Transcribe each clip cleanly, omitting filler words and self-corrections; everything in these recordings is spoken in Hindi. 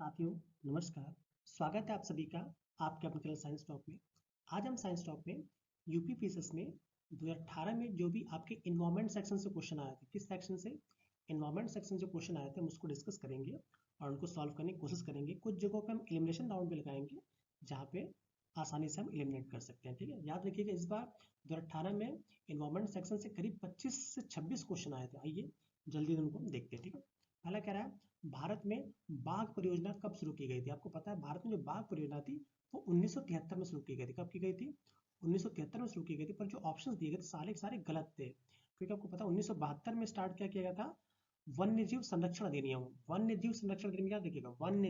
साथियों नमस्कार। स्वागत है आप सभी का आपके अपने चैनल साइंस टॉक में। आज हम साइंस टॉक में यूपी पीसीएस में 2018 में जो भी आपके इन्वायरमेंट सेक्शन से क्वेश्चन आए थे, किस सेक्शन से, इन्वायरमेंट सेक्शन से क्वेश्चन आए थे, हम उसको डिस्कस करेंगे और उनको सॉल्व करने की कोशिश करेंगे। कुछ जगहों पे हम एलिमिनेशन राउंड भी लगाएंगे जहाँ पे आसानी से हम एलिमिनेट कर सकते हैं। ठीक है, याद रखिएगा इस बार 2018 में इन्वायरमेंट सेक्शन से करीब 25 से 26 क्वेश्चन आए थे। आइए जल्दी उनको हम देखते हैं। ठीक है, पहला कह रहा है भारत में बाघ परियोजना कब शुरू की गई थी। आपको पता है भारत में जो बाघ परियोजना थी वो 1973 में शुरू की गई थी। कब की गई थी? 1973 में शुरू की गई थी। पर जो ऑप्शंस दिए गए थे सारे के सारे गलत थे, क्योंकि आपको पता है 1972 में स्टार्ट क्या किया गया था, वन्य जीव संरक्षण अधिनियम। वन्य जीव संरक्षण अधिनियम याद रखिएगा, वन्य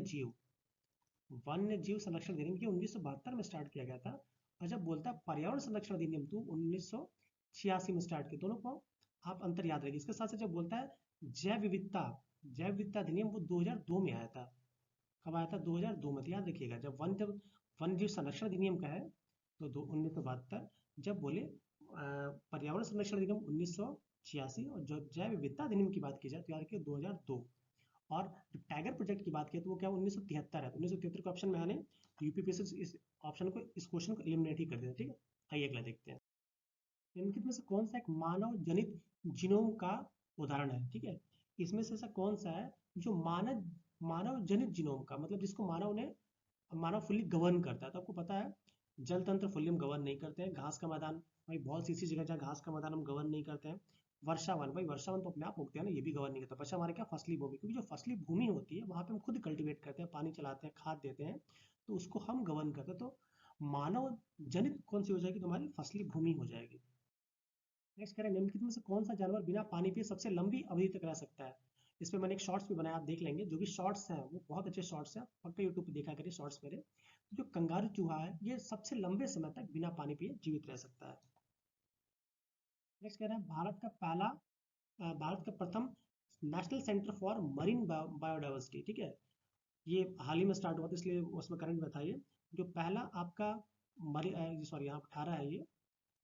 जीव संरक्षण अधिनियम की 1972 में स्टार्ट किया गया था। और जब बोलता है पर्यावरण संरक्षण अधिनियम तो 1986 में स्टार्ट किया। दोनों को आप अंतर याद रखिए। इसके साथ साथ जब बोलता है जैव विविधता अधिनियम वो 2002 में आया था। कब आया था? 2002 में। तो याद रखिएगा जब वन्य जीव संरक्षण अधिनियम का है तो 1972। जब बोले पर्यावरण संरक्षण अधिनियम 1986, और जब जैव विविधता अधिनियम की बात की जाए तो याद रखिए 2002। और जो टाइगर प्रोजेक्ट की बात की तो वो क्या 1973 है। तो 1973 के ऑप्शन में आने यूपीपीएससी इस ऑप्शन को, इस क्वेश्चन को एलिमिनेट ही कर देते। ठीक है, आइए अगला देखते हैं। निम्नलिखित में से कौन सा एक मानव जनित जीनोम का उदाहरण है? ठीक है, इसमें से ऐसा कौन सा है जो मानव जनित जीनोम का, मतलब जिसको मानव फुल्ली गवर्न करता है। तो आपको पता है जल तंत्र फुल्ली हम गवर्न नहीं करते हैं। घास का मैदान, भाई बहुत सी ऐसी जगह जहाँ घास का मैदान हम गवर्न नहीं करते हैं। वर्षावन, भाई वर्षावन तो अपने आप उगते हैं ना, ये भी गवर्न नहीं करता। बचा हमारे क्या, फसली भूमि, क्योंकि जो फसली भूमि होती है वहाँ पे हम खुद कल्टीवेट करते हैं, पानी चलाते हैं, खाद देते हैं, तो उसको हम गवर्न करते हैं। तो मानव जनित कौन सी हो जाएगी? तो हमारी फसली भूमि हो जाएगी। नेक्स्ट करें, निम्नलिखित में से कौन सा जानवर बिना पानी पिए सबसे लंबी अवधि तक रह सकता है? इस पे मैंने एक शॉर्ट्स भी बनाया, आप देख लेंगे। जो भी शॉर्ट्स हैं वो बहुत अच्छे शॉर्ट्स हैं, पक्का यूट्यूब पे देखा करिए शॉर्ट्स मेरे। तो जो कंगारू चूहा है ये सबसे लंबे समय तक बिना पानी पिए जीवित रह सकता है। नेक्स्ट कह रहे हैं भारत का प्रथम national centre for marine biodiversity. ठीक है, ये हाल ही में स्टार्ट हुआ था इसलिए उसमें करंट में था ये। जो पहला आपका सॉरी यहाँ 18 है ये,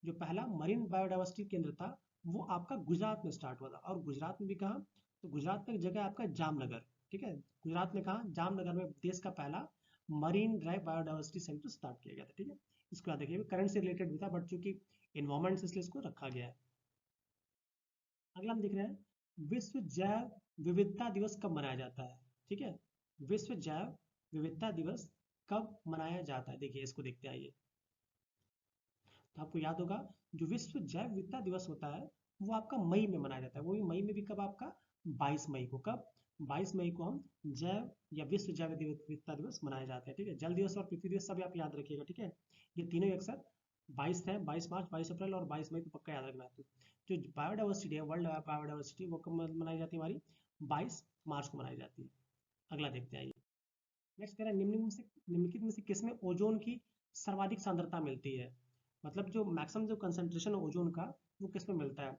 जो पहला मरीन बायोडाइवर्सिटी केंद्र था वो आपका गुजरात में स्टार्ट हुआ था। और गुजरात में भी कहाँ? तो गुजरात में एक जगह है आपका जामनगर। ठीक है, गुजरात में कहाँ? जामनगर में देश का पहला marine drive biodiversity centre start किया गया था। ठीक है, इसको याद रखिए, करंट से रिलेटेड भी था बट चूंकि इन्वायरमेंट से इसलिए इसको रखा गया है। अगला हम देख रहे हैं विश्व जैव विविधता दिवस कब मनाया जाता है? ठीक है, विश्व जैव विविधता दिवस कब मनाया जाता है? देखिए इसको देखते आइए। तो आपको याद होगा जो विश्व जैव विविधता दिवस होता है वो आपका मई में मनाया जाता है। वो भी मई में भी कब? आपका 22 मई को। कब? 22 मई को हम जैव या विश्व जैव विविधता दिवस मनाए जाते हैं। ठीक है, जल दिवस और पृथ्वी दिवस सब आप याद रखिएगा। ठीक है, ये तीनों ही अक्सर 22 है, 22 मार्च, 22 अप्रैल और 22 मई को पक्का याद रखना है। तो जो बायोडाइवर्सिटी है, वर्ल्ड बायोडाइवर्सिटी, वो कब मनाई जाती है? हमारी 22 मार्च को मनाई जाती है। अगला देखते हैं। नेक्स्ट कह रहे हैं निम्नलिखित में से किसमें ओजोन की सर्वाधिक सांद्रता मिलती है? मतलब जो मैक्सिमम जो कंसंट्रेशन है ओजोन का वो किसमें मिलता है?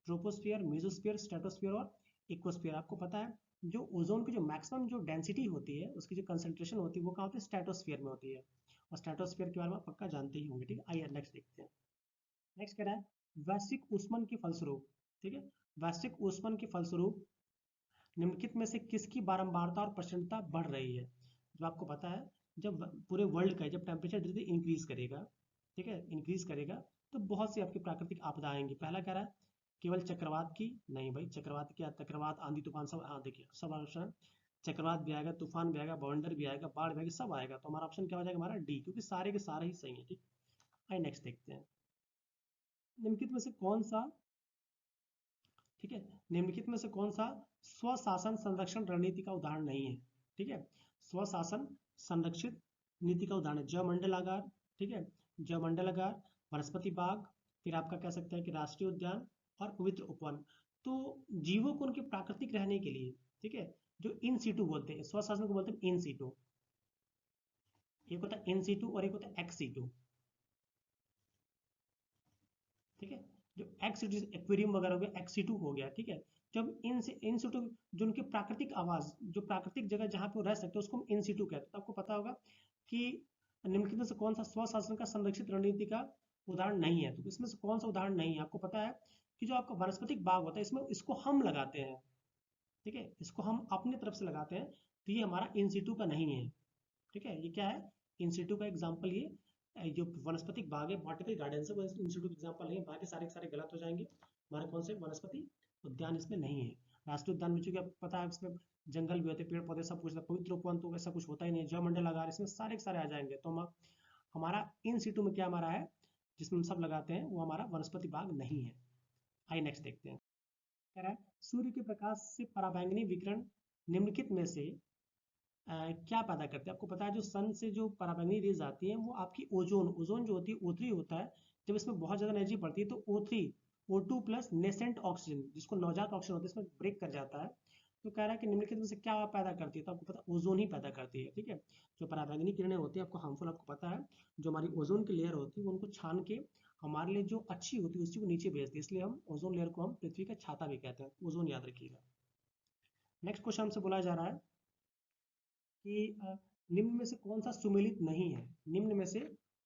ट्रोपोस्फियर, मेसोस्फियर, स्ट्रेटोस्फियर और इकोस्फियर। आपको पता है जो ओजोन की जो मैक्सिमम जो डेंसिटी होती है, उसकी जो कंसंट्रेशन होती है वो कहाँ होती है? स्ट्रेटोस्फियर में होती है। और स्ट्रेटोस्फियर के बारे में आप पक्का जानते ही होंगे। ठीक है, आइए नेक्स्ट देखते हैं। नेक्स्ट कह रहा है वैश्विक ऊष्मन के फलस्वरूप, ठीक है, वैश्विक ऊष्मन के फलस्वरूप निम्नलिखित में से किसकी बारंबारता और प्रचंडता बढ़ रही है? जो आपको पता है जब पूरे वर्ल्ड का जब टेम्परेचर धीरे धीरे इंक्रीज करेगा, ठीक है, इंक्रीज करेगा, तो बहुत सी आपकी प्राकृतिक आपदा आएंगी। पहला कह रहा है केवल चक्रवात की? नहीं भाई, चक्रवात क्या, चक्रवात, आंधी तूफान सब, हाँ देखिए सब ऑप्शन, चक्रवात भी आएगा, तूफान भी आएगा, बवंडर भी आएगा, बाढ़ भी आएगी, सब आएगा। तो हमारा ऑप्शन क्या हो जाएगा? हमारा डी, क्योंकि सारे के सारे ही सही है। ठीक, आइए नेक्स्ट देखते हैं। निम्नलिखित में से कौन सा, ठीक है, निम्नलिखित में से कौन सा स्वशासन संरक्षण रणनीति का उदाहरण नहीं है? ठीक है, स्वशासन संरक्षित नीति का उदाहरण है जयमंडलागार। ठीक है, जयमंडलागार, वनस्पति बाग, फिर आपका कह सकते हैं कि राष्ट्रीय उद्यान और पवित्र उपवन। तो जीवों को उनके प्राकृतिक रहने के लिए, ठीक है, जो इन सीटू बोलते हैं, स्वशासन को बोलते हैं इन सीटू। एक होता है इन सीटू और एक होता है एक्स सीटू। ठीक है, जो एक्स सीटू एक्वेरियम वगैरह हो गया, एक्स सीटू हो गया। ठीक है, जब इन सीटू जो उनकी प्राकृतिक आवास, जो प्राकृतिक जगह जहाँ पे वो रह सकते हैं उसको हम इन सीटू कहते हैं। तो आपको पता होगा कि निम्नलिखित में से कौन सा स्वशासन का संरक्षित रणनीति का उदाहरण नहीं है? तो इसमें से कौन सा उदाहरण नहीं है? आपको पता है कि जो आपका वनस्पतिक बाग होता है इसमें इसको हम लगाते हैं। ठीक है, इसको हम अपनी तरफ से लगाते हैं। तो ये हमारा इन सीटू का नहीं है। ठीक है, ये क्या है, इन सीटू का एग्जाम्पल ये जो वनस्पतिक बाग है, बॉटेनिकल गार्डन है, वो इन सीटू का एग्जाम्पल नहीं है। बाकी सारे के सारे गलत हो जाएंगे। हमारे कौन से वनस्पति उद्यान इसमें नहीं है। राष्ट्रीय उद्यान में चूंकि आपको पता है इसमें जंगल भी होते हैं, पेड़ पौधे सब कुछ, पवित्र उपवन तो ऐसा कुछ होता ही नहीं है। जयमंडल आगार, इसमें सारे के सारे आ जाएंगे। तो हम हमारा इन सीटू में क्या हमारा है, जिसमें हम सब लगाते हैं, वो हमारा वनस्पति बाग नहीं है। आइए नेक्स्ट देखते हैं। कह रहा है सूर्य के प्रकाश से पराबैंगनी विकिरण निम्नलिखित में से क्या पैदा करते हैं। आपको पता है जो सन से जो पराबैंगनी रेज आती हैं वो आपकी ओजोन ओजोन जो होती है O3 होता है, जब इसमें बहुत ज़्यादा एनर्जी पड़ती है तो O3 O2 plus nascent oxygen, जिसको नवजात ऑक्सीजन होता है, इसमें ब्रेक कर जाता है। तो कह रहा है कि निम्नलिखित में से क्या पैदा करती है, तो आपको पता है ओजोन ही पैदा करती है। ठीक है, जो पराबैंगनी किरणें होती है आपको हार्मफुल, आपको पता है, जो हमारी ओजोन की लेयर होती है वो उनको छान के हमारे लिए जो अच्छी होती है उसी को नीचे भेजती है, इसलिए हम ओजोन लेयर को हम पृथ्वी का छाता भी कहते हैं। ओजोन याद रखिएगा। नेक्स्ट क्वेश्चन हमसे बोला जा रहा है कि निम्न में से कौन सा सुमेलित नहीं है। निम्न में से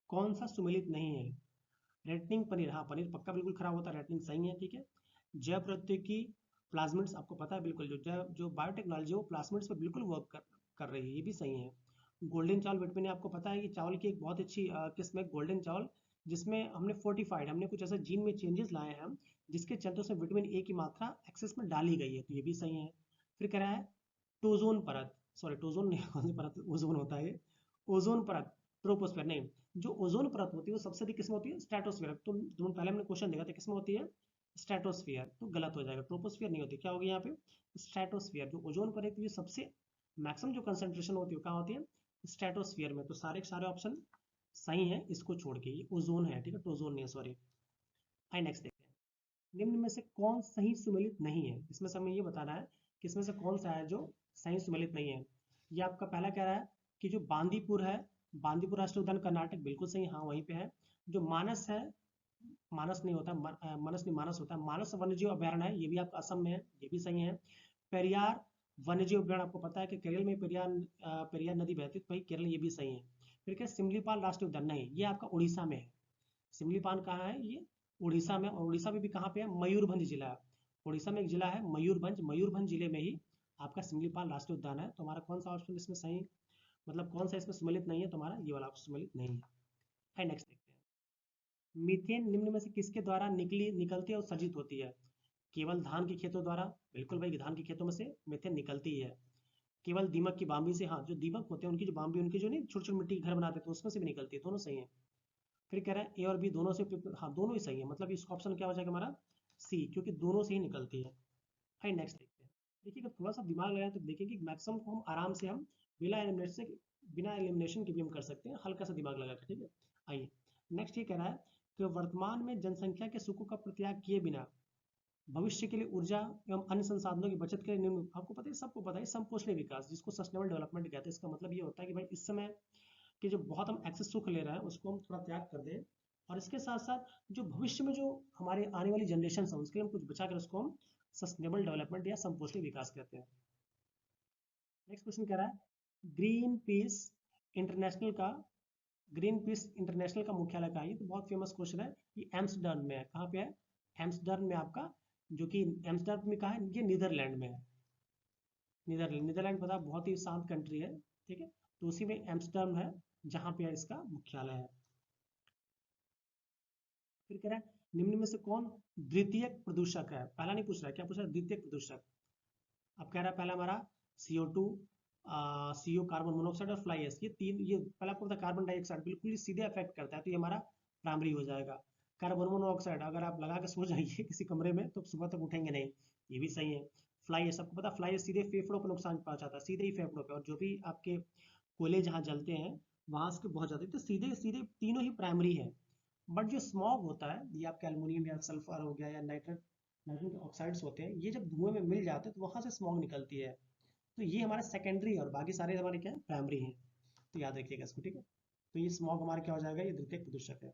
कौन सा सुमेलित नहीं है। रेटनिंग पनीर, हाँ पनीर पक्का बिल्कुल खराब होता है, रेटनिंग सही है। ठीक है, जैव प्रौद्योगिकी प्लाज्मिड्स, आपको पता है बिल्कुल, जो बायोटेक्नोलॉजी है वो प्लाज्मिड्स पे बिल्कुल वर्क कर रही है, ये भी सही है। गोल्डन चावल विटामिन, आपको पता है कि चावल की एक बहुत अच्छी किस्म है गोल्डन चावल, जिसमें हमने फोर्टिफाइड, हमने कुछ ऐसा जीन में चेंजेस लाए हैं हम, जिसके चलते उसमें विटामिन ए की मात्रा एक्सेस में डाली गई है, तो ये भी सही है। फिर कह रहा है टोजोन परत, सॉरी टोजोन नहीं, कौन सी परत, ओजोन होता है ये, ओजोन परत, ट्रोपोस्फेयर नहीं, जो ओजोन परत होती है वो सबसे अधिक किस्म होती है स्ट्रेटोस्फेयर। तो दोनों पहले हमने क्वेश्चन देखा था किसमें होती है, स्ट्रेटोस्फेयर, तो गलत हो जाएगा, ट्रोपोस्फेयर नहीं होती। क्या होगी यहाँ पे, स्ट्रेटोस्फेयर। जो ओजोन परत है ये सबसे मैक्सिमम जो कंसंट्रेशन होती है कहाँ होती है, स्ट्रेटोस्फेयर में। तो सारे के सारे ऑप्शन सही है, इसको छोड़ के, ये ओजोन है। ठीक है, टोजोन नहीं है, सॉरी। आइए नेक्स्ट देखते हैं। निम्न में से कौन सही सुमेलित नहीं है, इसमें से हमें ये बताना है कि इसमें से कौन सा है जो सही सुमेलित नहीं है। ये आपका पहला कह रहा है कि जो बांदीपुर है, बांदीपुर राष्ट्रीय उद्यान कर्नाटक, बिल्कुल सही, हाँ वहीं पे है। जो मानस है, मानस नहीं होता, मानस नहीं, मानस होता है, मानस वन्यजीव अभयारण्य है, ये भी आपका असम में है, ये भी सही है। पेरियार वन्यजीव अभयारण्य, आपको पता है कि केरल में पेरियार पेरियार नदी बहती है, तो भाई केरल, ये भी सही है। फिर क्या सिमलीपाल राष्ट्रीय उद्यान, नहीं ये आपका उड़ीसा में है। सिमलीपाल कहाँ है, ये उड़ीसा में, और उड़ीसा में भी कहाँ पे है, मयूरभंज जिला। उड़ीसा में एक जिला है मयूरभंज, मयूरभंज जिले में ही आपका सिमलीपाल राष्ट्रीय उद्यान है। तो हमारा कौन सा ऑप्शन इसमें सही, मतलब कौन सा इसमें सम्मिलित नहीं है, तो हमारा ये वाला ऑप्शन सम्मिलित नहीं है। नेक्स्ट देखते हैं। मीथेन निम्न में से किसके द्वारा निकलती है और सर्जित होती है। केवल धान के खेतों द्वारा, बिल्कुल भाई, धान के खेतों में से मीथेन निकलती है। केवल दीमक की बाम्बी से, हाँ जो दीमक होते हैं उनकी जो बाम्बी, उनकी जो नहीं छोटे छोटे मिट्टी के घर बनाते थे तो उसमें से भी निकलती है, दोनों सही है। फिर कह रहा है ए और बी दोनों से, हाँ दोनों ही सही है, मतलब इसका ऑप्शन क्या हो जाएगा हमारा सी, क्योंकि दोनों से ही निकलती है। हाई नेक्स्ट देखते हैं। देखिए अगर थोड़ा सा दिमाग लगाए तो देखेंगे कि मैक्सिमम को हम आराम से हम बिना एलिमिनेशन के भी हम कर सकते हैं, हल्का सा दिमाग लगा के। ठीक है, आइए नेक्स्ट ये कह रहा है कि वर्तमान में जनसंख्या के सुखों का परित्याग किए बिना भविष्य के लिए ऊर्जा एवं अन्य संसाधनों की बचत के लिए निम्न, आपको पता है, सबको पता है, समपोषणीय विकास, जिसको सस्टेनेबल डेवलपमेंट कहते हैं। इसका मतलब ये होता है कि भाई इस समय कि जो बहुत हम एक्सेस सुख ले रहे हैं उसको हम थोड़ा त्याग कर दें, और इसके साथ साथ जो भविष्य में जो हमारे आने वाली जनरेशन है उसके लिए हम कुछ बचा कर उसको हम सस्टेनेबल डेवलपमेंट या संपोषणीय विकास कहते हैं। नेक्स्ट क्वेश्चन कह रहा है ग्रीन पीस इंटरनेशनल का, ग्रीन पीस इंटरनेशनल का मुख्यालय कहाँ है। ये तो बहुत फेमस क्वेश्चन है, ये एम्स्टर्डम में है। कहाँ पे है, एम्स्टर्डम में आपका, जो कि एम्स्टर्डम में कहाँ है, ये नीदरलैंड में है। नीदरलैंड, नीदरलैंड पता है बहुत ही शांत कंट्री है। ठीक है, तो उसी में एम्स्टर्डम है जहाँ पे इसका मुख्यालय है। फिर कह रहा है निम्न में से कौन द्वितीयक प्रदूषक है। पहला नहीं पूछ रहा है, क्या पूछ रहा है, द्वितीयक प्रदूषक। अब कह रहा है पहला हमारा CO2, CO कार्बन मोनोऑक्साइड और फ्लाई एश, ये तीन, ये पहला आपको पता है कार्बन डाइऑक्साइड बिल्कुल ही सीधे अफेक्ट करता है, तो ये हमारा प्राइमरी हो जाएगा। कार्बन मोनोऑक्साइड अगर आप लगा के सो जाइए किसी कमरे में तो सुबह तक उठेंगे नहीं, ये भी सही है। फ्लाई एश, आपको पता है फ्लाई एश सीधे फेफड़ों पर नुकसान पहुंचाता है, सीधे ही फेफड़ों पे, और जो भी आपके कोयले जहाँ जलते हैं वहां से बहुत जाते हैं, तो सीधे सीधे तीनों ही प्राइमरी है। बट जो स्मॉग होता है, ये आपका एल्युमिनियम या सल्फर हो गया या नाइट्रेट, नाइट्रोजन के ऑक्साइड्स होते हैं, ये जब धुएं में मिल जाते हैं तो वहां से स्मॉग निकलती है। तो ये हमारा सेकेंडरी है और बाकी सारे हमारे क्या है, प्राइमरी हैं। तो याद रखिएगा इसको। ठीक है, तो ये स्मॉग हमारा क्या हो जाएगा, ये द्वितीयक प्रदूषक है।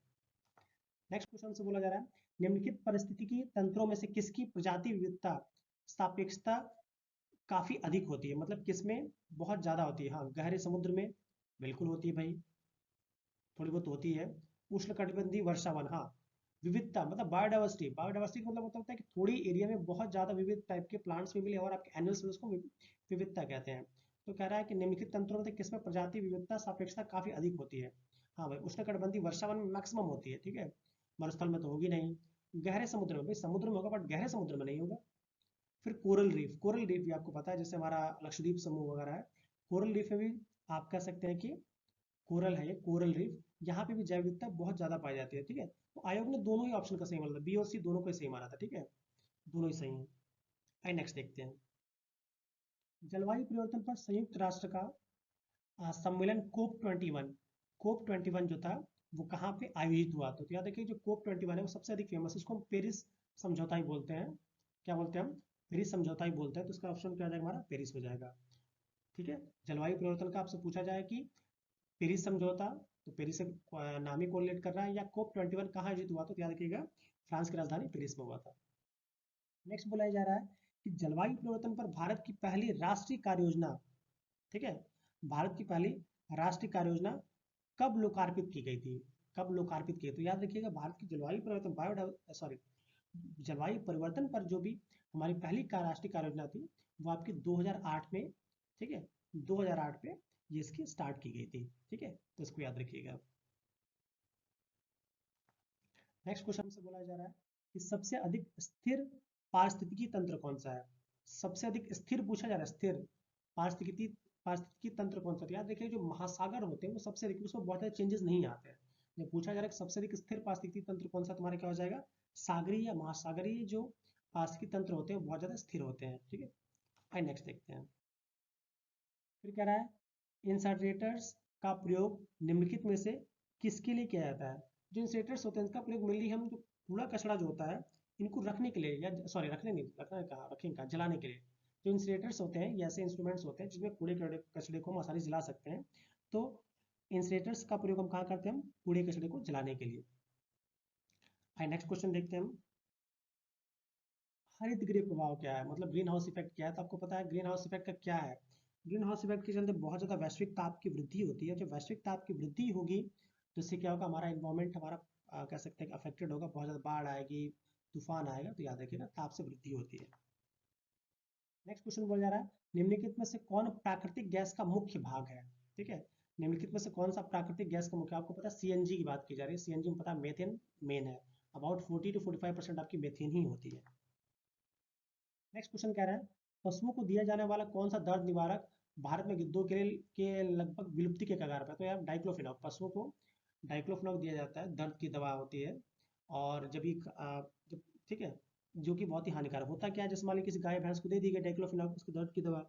नेक्स्ट क्वेश्चन से बोला जा रहा है निम्नलिखित परिस्थितिकी तंत्रों में से किसकी प्रजाति विविधता सापेक्षता काफी अधिक होती है, मतलब किसमें बहुत ज्यादा होती है। हाँ गहरे समुद्र में बिल्कुल होती है भाई, थोड़ी बहुत होती है। उष्णकटिबंधीय वर्षावन, हाँ। विविधता मतलब बायोडाइवर्सिटी, बायोडाइवर्सिटी का मतलब होता है कि थोड़ी एरिया में बहुत ज्यादा विविध टाइप के प्लांट्स भी मिले और आपके एनिमल्स में उसको विविधता कहते हैं। तो कह रहा है कि निम्नलिखित तंत्रों में किसमें प्रजाति विविधता सापेक्षता काफी अधिक होती है। हाँ भाई, उष्णकटिबंधीय वर्षावन में मैक्सिमम होती है, ठीक है, मरुस्थल में तो होगी नहीं। गहरे समुद्र में, भाई समुद्र में होगा बट गहरे समुद्र में नहीं होगा। फिर कोरल रीफ, कोरल रीफ भी आपको पता है जैसे हमारा लक्षद्वीप समूह वगैरह है, कोरल रीफ में भी आप कह सकते हैं कि कोरल है ये कोरल रीफ, यहाँ पे भी जैव विविधता बहुत ज्यादा पाई जाती है, ठीक है। तो आयोग ने दोनों ही ऑप्शन का सही माना था, बी और सी दोनों को ही सही माना था, ठीक है, दोनों ही सही है। आइए नेक्स्ट देखते हैं। जलवायु परिवर्तन पर संयुक्त राष्ट्र का सम्मेलन COP21, COP21 जो था वो कहाँ पे आयोजित हुआ, तो याद रखिए जो COP21 है वो सबसे अधिक फेमस है, उसको हम पेरिस समझौता ही बोलते हैं। क्या बोलते हैं हम? पेरिस समझौता ही बोलते हैं, तो इसका ऑप्शन क्या हो जाएगा हमारा? पेरिस हो जाएगा, ठीक है। जलवायु परिवर्तन का आपसे पूछा जाए कि पेरिस समझौता, तो पेरिस से नाम ही कोरिलेट कर रहा है, या COP21 कहाँ आयोजित हुआ, तो याद रखिएगा फ्रांस की राजधानी पेरिस में हुआ था। नेक्स्ट बोला जा रहा है कि जलवायु परिवर्तन पर भारत की पहली राष्ट्रीय कार्य योजना, ठीक है, भारत की पहली राष्ट्रीय कार्य योजना कब लोकार्पित की गई थी? कब लोकार्पित की? तो याद रखिएगा भारत की जलवायु परिवर्तन जलवायु परिवर्तन पर जो भी हमारी पहली राष्ट्रीय कार्य योजना थी वो आपकी 2008 में, ठीक है, 2008 में ये इसकी स्टार्ट की गई थी, ठीक है, तो इसको याद रखिएगा। नेक्स्ट क्वेश्चन से बोला जा रहा है कि सबसे अधिक स्थिर पारिस्थितिकी तंत्र कौन सा है? सबसे अधिक स्थिर पूछा जा रहा है, स्थिर पारिस्थितिकी तंत्र कौन सा? तो याद रखिए जो महासागर होते हैं वो सबसे अधिक, उसमें बहुत सारे चेंजेस नहीं आते हैं। जब पूछा जा रहा है कि सबसे अधिक स्थिर पारिस्थितिकी तंत्र कौन सा, तुम्हारा क्या हो जाएगा? सागरीय या महासागरीय जो पारिस्थितिकी तंत्र होते हैं वो बहुत ज्यादा स्थिर होते हैं, ठीक है। आइए नेक्स्ट देखते हैं। फिर कह रहा है इंसर्टेटर्स का प्रयोग निम्नलिखित में से किसके लिए किया जाता है? जो इंसर्टेटर्स होते हैं इनका प्रयोग मेनली हम जो कूड़ा कचरा जो होता है इनको रखने के लिए, या सॉरी रखने नहीं, रखना कहा, रखेंगे कहा, जलाने के लिए। जो इंसरेटर्स होते हैं ये ऐसे इंस्ट्रूमेंट्स होते हैं जिसमें कूड़े कचड़े को हम आसानी से जला सकते हैं। तो इंसरेटर्स का प्रयोग हम कहाँ करते हैं? हम कूड़े कचड़े को जलाने के लिए। आइए नेक्स्ट क्वेश्चन देखते हैं हम। हरित गृह प्रभाव क्या है, मतलब ग्रीन हाउस इफेक्ट क्या है? तो आपको पता है ग्रीन हाउस इफेक्ट का क्या है। ग्रीन हाउस इफेक्ट के चलते बहुत ज़्यादा वैश्विक ताप की वृद्धि होती है। जब वैश्विक ताप की वृद्धि होगी तो इससे क्या होगा, हमारा इन्वायरमेंट हमारा कह सकते हैं कि अफेक्टेड होगा, बहुत ज़्यादा बाढ़ आएगी, तूफान आएगा, तो याद रखिएगा ताप से वृद्धि होती है। नेक्स्ट क्वेश्चन बोला जा रहा है निम्नलिखित में से कौन प्राकृतिक गैस का मुख्य भाग है, ठीक है। निम्नलिखित में से कौन सा प्राकृतिक गैस का मुख्य, आपको पता है सीएनजी की बात की जा रही है, सीएनजी में पता है मेथेन मेन है, अबाउट 40 to 45% आपकी मेथेन ही होती है। नेक्स्ट क्वेश्चन कह रहा है पशुओं को दिया जाने वाला कौन सा दर्द निवारक भारत में गिद्धों के लगभग विलुप्ति के कगार पर है? तो यार डाइक्लोफिनॉक, पशुओं को डाइक्लोफिनॉक दिया जाता है, दर्द की दवा होती है, और जब जब, ठीक है, जो कि बहुत ही हानिकारक होता है। क्या है, जैसे मान लीजिए किसी गाय भैंस को दे दी गई डाइक्लोफिनॉक उसको दर्द की दवा,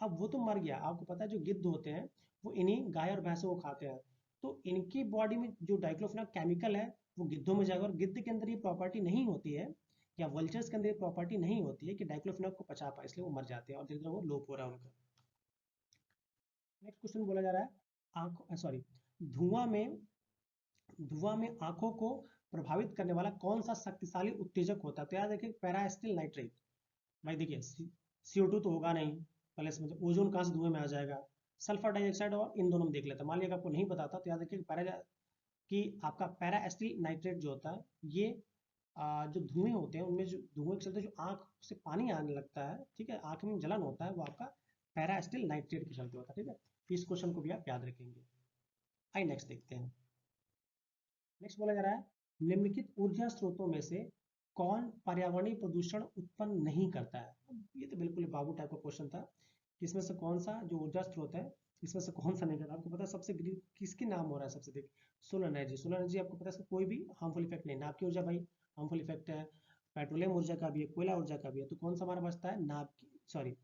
अब वो तो मर गया, आपको पता है जो गिद्ध होते हैं वो इन्हीं गाय और भैंसों को खाते हैं, तो इनकी बॉडी में जो डाइक्लोफिनॉक केमिकल है वो गिद्धों में जाएगा, और गिद्ध के अंदर ये प्रॉपर्टी नहीं होती है, या वल्चर्स के अंदर प्रॉपर्टी नहीं होती है कि डाइक्लोफिनॉक को पचा पाए, इसलिए वो मर जाते हैं और धीरे धीरे वो लोप हो रहा है उनका। नेक्स्ट क्वेश्चन बोला जा रहा है आंखों सॉरी धुआं में धुआं में आंखों को प्रभावित करने वाला कौन सा शक्तिशाली उत्तेजक होता है? तो याद रखिए पैरास्टिल नाइट्रेट। भाई देखिए CO2 तो होगा नहीं, पहले समझो ओजोन कहाँ से धुएं में आ जाएगा, सल्फर डाइऑक्साइड, और इन दोनों में देख लेते हैं। मान लिया आपको नहीं पता था तो याद रखिए कि आपका पैरास्टिल नाइट्रेट जो होता है ये जो धुएं होते हैं उनमें जो धुएं के चलते जो आंख से पानी आने लगता है, ठीक है, आंख में जलन होता है, वो आपका पैरास्टिल नाइट्रेट के चलते होता है, ठीक है। इस क्वेश्चन को भी आप याद रखेंगे। आइए नेक्स्ट देखते हैं। नेक्स्ट बोला जा रहा है निम्नलिखित ऊर्जा स्रोतों में से कौन पर्यावरणीय प्रदूषण उत्पन्न नहीं करता है? ये तो बिल्कुल बाबू टाइप का क्वेश्चन था, इसमें से कौन सा जो ऊर्जा स्रोत है इसमें से कौन सा नहीं करता? आपको पता है सबसे किसके नाम हो रहा है सबसे अधिक? Solar energy. सोलर एनर्जी आपको पता है कोई भी हार्मफुल इफेक्ट नहीं, नाभिक ऊर्जा भाई हार्मफुल इफेक्ट है, पेट्रोलियम ऊर्जा का भी है, कोयला ऊर्जा का भी है, तो कौन सा हमारा बचता है?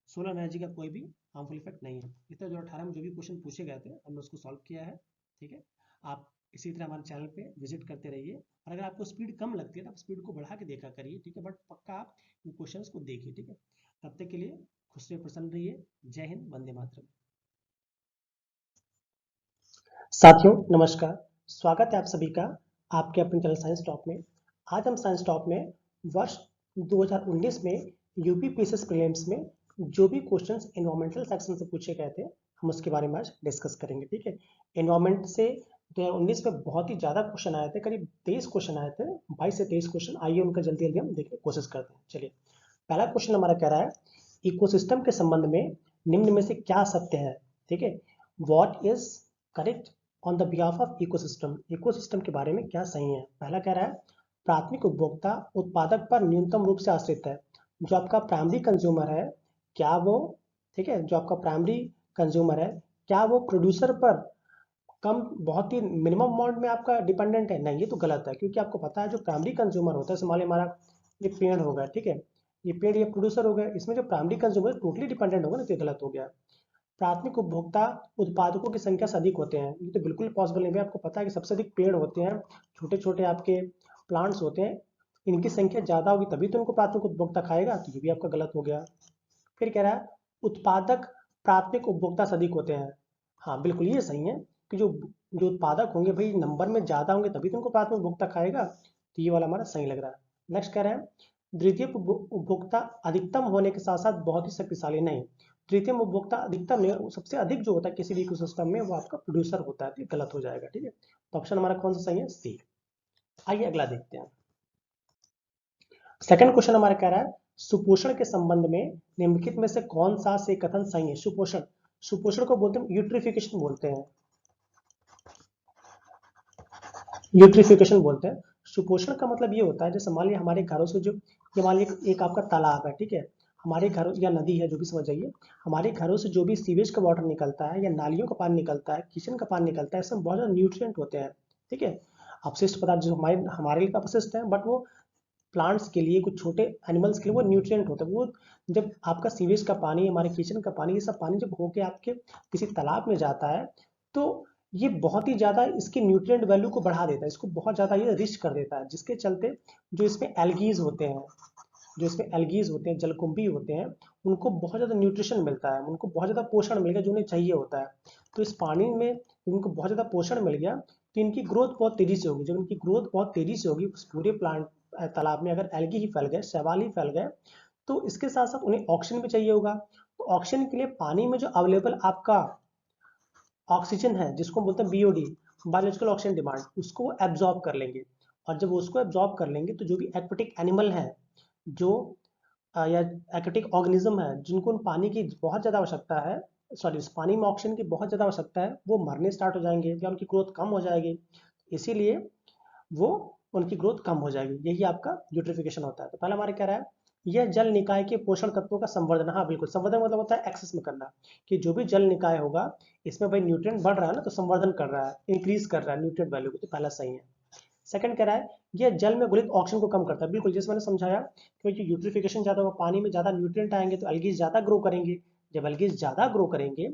सोलर एनर्जी का कोई भी हार्मफुल इफेक्ट नहीं है। इस तरह 2018 में जो भी क्वेश्चन पूछे गए थे हमने उसको सॉल्व किया है, ठीक है। आप इसी तरह हमारे चैनल पे विजिट करते रहिए, और अगर आपको स्पीड कम लगती है तो आप स्पीड को बढ़ा के देखा करिए, ठीक है, बट पक्का आप इन क्वेश्चंस को देखिए, ठीक है। तब तक के लिए खुश रहिए, प्रसन्न रहिए। जय हिंद, वंदे मातरम। साथियों नमस्कार, स्वागत है आप सभी का आपके अपने चैनल साइंस टॉप में। आज हम साइंस टॉप में वर्ष 2019 में यूपी पीसीएस प्रीलिम्स में जो भी क्वेश्चंस एनवायरमेंटल सेक्शन से पूछे गए थे हम उसके बारे में आज डिस्कस करेंगे, ठीक है। एनवायरमेंट से 2019 में बहुत ही ज़्यादा क्वेश्चन आए थे, करीब 23 क्वेश्चन आए थे, 22 से 23 क्वेश्चन। आइए उनका जल्दी जल्दी हम देखने की कोशिश करते हैं। चलिए पहला क्वेश्चन हमारा कह रहा है इकोसिस्टम के संबंध में निम्न में से क्या सत्य है, ठीक है। What is correct on the behalf of ecosystem, ecosystem के बारे में क्या सही है। पहला कह रहा है प्राथमिक उपभोक्ता उत्पादक पर न्यूनतम रूप से आश्रित है। जो आपका प्राइमरी कंज्यूमर है, क्या वो, ठीक है, जो आपका प्राइमरी कंज्यूमर है, क्या वो प्रोड्यूसर पर कम, बहुत ही मिनिमम अमाउंट में आपका डिपेंडेंट है। नहीं, ये तो गलत है, क्योंकि आपको पता है जो प्राइमरी कंज्यूमर होता है, मान लीजिए हमारा ये पेड़ होगा, ठीक है, ये पेड़ ये प्रोड्यूसर हो गया, इसमें जो प्राइमरी कंज्यूमर टोटली डिपेंडेंट होगा ना, तो ये गलत हो गया। प्राथमिक उपभोक्ता उत्पादकों की संख्या से अधिक होते हैं, ये तो बिल्कुल पॉसिबल नहीं है। आपको पता है कि सबसे अधिक पेड़ होते हैं, छोटे छोटे आपके प्लांट्स होते हैं, इनकी संख्या ज्यादा होगी तभी तो इनको प्राथमिक उपभोक्ता खाएगा, तो ये भी आपका गलत हो गया। फिर कह रहा है उत्पादक प्राथमिक उपभोक्ता से अधिक होते हैं। हाँ बिल्कुल ये सही है कि जो जो उत्पादक होंगे भाई नंबर में ज्यादा होंगे तभी तो उनको प्राथमिक उपभोक्ता खाएगा, तो ये वाला हमारा सही लग रहा है। नेक्स्ट कह रहे हैं द्वितीय उपभोक्ता अधिकतम होने के साथ साथ बहुत ही शक्तिशाली नहीं। द्वितीय उपभोक्ता अधिकतम में सबसे अधिक जो होता है किसी भी इकोसिस्टम में वो आपका प्रोड्यूसर होता है, तो ये गलत हो जाएगा, ठीक है। तो ऑप्शन हमारा कौन सा सही है, सी। आइए अगला देखते हैं। सेकंड क्वेश्चन हमारा कह रहा है सुपोषण के संबंध में निम्नलिखित में से कौन सा से कथन सही है। सुपोषण, सुपोषण को बोलते हैं यूट्रिफिकेशन बोलते हैं, यूट्रिफिकेशन बोलते हैं। सुपोषण का मतलब ये होता है जैसे मान लीजिए हमारे घरों से जो, ये मान लीजिए एक आपका तालाब है, ठीक है, हमारे घरों या नदी है जो भी समझ जाइए, हमारे घरों से जो भी सीवेज का वाटर निकलता है या नालियों का पानी निकलता है, किचन का पानी निकलता है, इसमें बहुत ज़्यादा न्यूट्रिएंट होते हैं, ठीक है। अपशिष्ट पदार्थ जो हमारे हमारे लिए तो अपशिष्ट है, बट वो प्लांट्स के लिए, कुछ छोटे एनिमल्स के लिए वो न्यूट्रिएंट होता है। वो जब आपका सीवेज का पानी, हमारे किचन का पानी, ये सब पानी जब होके आपके किसी तालाब में जाता है, तो ये बहुत ही ज़्यादा इसके न्यूट्रिएंट वैल्यू को बढ़ा देता है, इसको बहुत ज़्यादा ये रिच कर देता है, जिसके चलते जो इसमें एल्गीज होते हैं, जो इसमें एल्गीज होते हैं, जलकुंभी होते हैं, उनको बहुत ज़्यादा न्यूट्रिशन मिलता है, उनको बहुत ज़्यादा पोषण मिल गया जो उन्हें चाहिए होता है। तो इस पानी में उनको बहुत ज़्यादा पोषण मिल गया तो इनकी ग्रोथ बहुत तेज़ी से होगी। जब इनकी ग्रोथ बहुत तेज़ी से होगी उस पूरे प्लांट तालाब में अगर एल्गी ही फैल गए, शैवाल ही फैल गए, तो इसके साथ साथ उन्हें ऑक्सीजन भी चाहिए होगा। तो ऑक्सीजन के लिए पानी में जो अवेलेबल आपका ऑक्सीजन है जिसको बोलते हैं बीओडी, बायोलॉजिकल ऑक्सीजन डिमांड, उसको एब्जॉर्ब कर लेंगे। और जब उसको एब्जॉर्ब कर लेंगे तो जो भी एक्वेटिक एनिमल है, जो या एक्वेटिक ऑर्गेनिज्म है जिनको पानी की बहुत ज़्यादा आवश्यकता है, सॉरी इस पानी में ऑक्सीजन की बहुत ज़्यादा आवश्यकता है, वो मरने स्टार्ट हो जाएंगे या उनकी ग्रोथ कम हो जाएगी, इसीलिए वो उनकी ग्रोथ कम हो जाएगी। यही आपका यूट्रिफिकेशन होता है। तो पहला हमारे क्या रहा है, यह जल निकाय के पोषण तत्वों का संवर्धन। हाँ बिल्कुल, संवर्धन मतलब होता है एक्सेस में करना, कि जो भी जल निकाय होगा इसमें भाई न्यूट्रिएंट बढ़ रहा है ना, तो संवर्धन कर रहा है, इंक्रीज कर रहा है न्यूट्रिएंट वैल्यू को, तो पहला सही है। सेकंड कह रहा है यह जल में घुलित ऑक्सीजन को कम करता है। बिल्कुल जैसे मैंने समझाया, क्योंकि यूट्रिफिकेशन ज्यादा होगा, पानी में ज्यादा न्यूट्रिएंट आएंगे तो एल्गीज ज्यादा ग्रो करेंगे। जब एल्गीज ज्यादा ग्रो करेंगे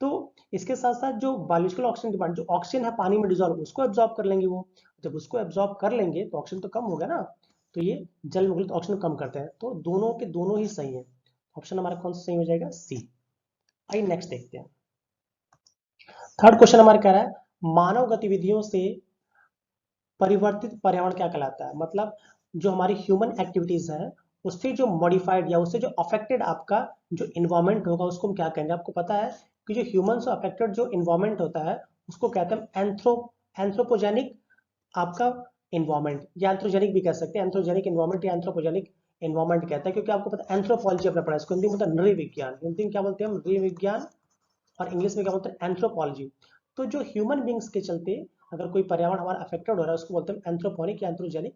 तो इसके साथ साथ जो बायोलॉजिकल ऑक्सीजन डिमांड, जो ऑक्सीजन है पानी में डिजोल्व, उसको एब्जॉर्ब कर लेंगे वो। जब उसको एब्जॉर्ब कर लेंगे तो ऑक्सीजन तो कम होगा ना, तो ये जल में घुलित ऑक्सीजन कम करते हैं। तो दोनों के दोनों ही सही है। ऑप्शन हमारा कौन सा सही हो जाएगा, सी। आइए नेक्स्ट देखते हैं। थर्ड क्वेश्चन हमारा कह रहा है मानव गतिविधियों से परिवर्तित पर्यावरण क्या कहलाता है। मतलब जो हमारी ह्यूमन एक्टिविटीज है उससे जो मॉडिफाइड या उससे जो अफेक्टेड आपका जो इन्वायरमेंट होगा उसको हम क्या कहेंगे। आपको पता है कि जो ह्यूमन से अफेक्टेड जो इन्वायरमेंट होता है उसको कहते हैं एंथ्रोपोजेनिक आपका इन्वायरमेंट, या एंथ्रोजेनिक भी कह सकते हैं। एंथ्रोजेनिक इन्वायरमेंट या एंथ्रोपोजेनिक इन्वायरमेंट कहते हैं, क्योंकि आपको पता है एंथ्रोपोलॉजी अपना पढ़ा है, इसको हिंदी में होता है नृविज्ञान, हिंदी में क्या बोलते हैं हम, नृविज्ञान, और इंग्लिश में क्या बोलते हैं एंथ्रोपोलॉजी। तो जो ह्यूमन बींग्स के चलते अगर कोई पर्यावरण हमारा अफेक्टेड हो रहा है उसको बोलते हैं एंथ्रोपोनिक या एंथ्रोजेनिक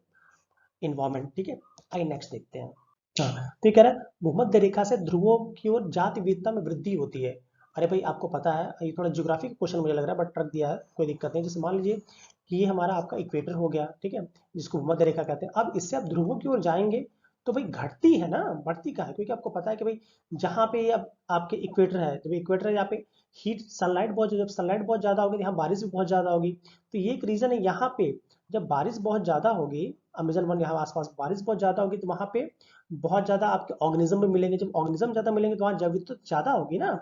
इन्वायरमेंट, ठीक है। आइए नेक्स्ट देखते हैं। हाँ तो ये कह रहा है भूमध्य रेखा से ध्रुवों की ओर जाति विविधता में वृद्धि होती है। अरे भाई आपको पता है, ये थोड़ा ज्योग्राफी का क्वेश्चन मुझे लग रहा है बट रख दिया है, कोई दिक्कत नहीं। जैसे मान लीजिए कि ये हमारा आपका इक्वेटर हो गया, ठीक है, जिसको भूमध्य रेखा कहते हैं। अब इससे आप ध्रुवों की ओर जाएंगे तो भाई घटती है ना, बढ़ती कहाँ है, क्योंकि आपको पता है कि भाई जहाँ पे अब आपके इक्वेटर है, तो इक्वेटर है यहाँ पे हीट सनलाइट बहुत, जब सनलाइट बहुत ज्यादा होगी तो यहाँ बारिश भी बहुत ज्यादा होगी। तो ये एक रीजन है, यहाँ पे जब बारिश बहुत ज्यादा होगी, अमेजन वन यहाँ आसपास बारिश बहुत ज्यादा होगी तो वहाँ पे बहुत ज्यादा आपके ऑर्गेनिज्म में मिलेंगे। जब ऑर्गेनिज्म ज्यादा मिलेंगे तो वहाँ जैव विविधता ज्यादा होगी ना।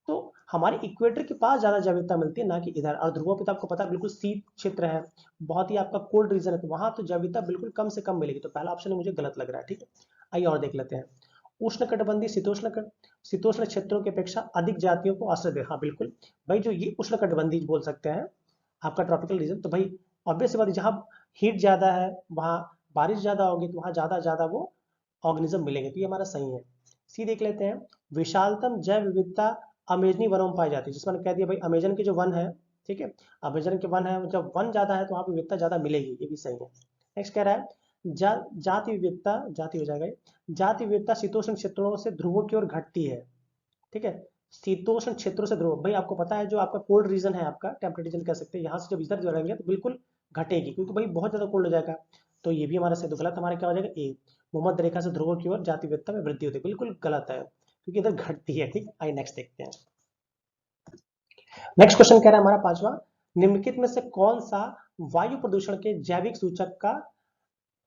तो हमारे इक्वेटर के पास ज्यादा जैव विविधता मिलती है ना कि इधर। और ध्रुवों पे तो आपको पता है बिल्कुल शीत क्षेत्र है, बहुत ही आपका कोल्ड रीजन है, तो वहां तो जैव विविधता बिल्कुल कम से कम मिलेगी। तो पहला ऑप्शन मुझे गलत लग रहा है, ठीक है। आइए और देख लेते हैं। उष्णकटिबंधीय शीतोष्ण क्षेत्रों की अपेक्षा अधिक जातियों को आश्रय दे। हाँ बिल्कुल भाई, जो ये उष्णकटिबंधीय बोल सकते हैं आपका ट्रॉपिकल रीजन, तो भाई ऑब्वियस बात है जहाँ हीट ज्यादा है वहाँ बारिश ज्यादा होगी तो वहाँ ज्यादा ज्यादा वो ऑर्गेनिज्म मिलेंगे, तो ये हमारा सही है। सी देख लेते हैं, विशालतम जैव विविधता अमेजनी वनों में पाई जाती है, जिसमें कह दिया भाई अमेजन के जो वन है, ठीक है, अमेजन के वन है, जब वन ज्यादा है तो वहाँ पे विविधता ज्यादा मिलेगी, ये भी सही है। नेक्स्ट कह रहा है जाति विविधता, जाति हो जाएगा, जाति विविधता शीतोष्ण क्षेत्रों से ध्रुवों की ओर घटती है, ठीक है, शीतोष्ण क्षेत्रों से ध्रुव, भाई आपको पता है जो आपका कोल्ड रीजन है, आपका टेम्परेट रीजन कह सकते हैं, यहाँ से जब इधर जाएंगे तो बिल्कुल घटेगी, क्योंकि भाई बहुत ज्यादा कोल्ड हो जाएगा, तो ये भी हमारा सही, तो गलत हमारा क्या हो जाएगा ए, भूमध्य रेखा से ध्रुवों की ओर जाति विविधता में वृद्धि होती है, बिल्कुल गलत है, क्योंकि इधर घटती है, ठीक। आइए नेक्स्ट देखते हैं। नेक्स्ट क्वेश्चन कह रहा है हमारा पांचवा, निम्नलिखित में से कौन सा वायु प्रदूषण के जैविक सूचक का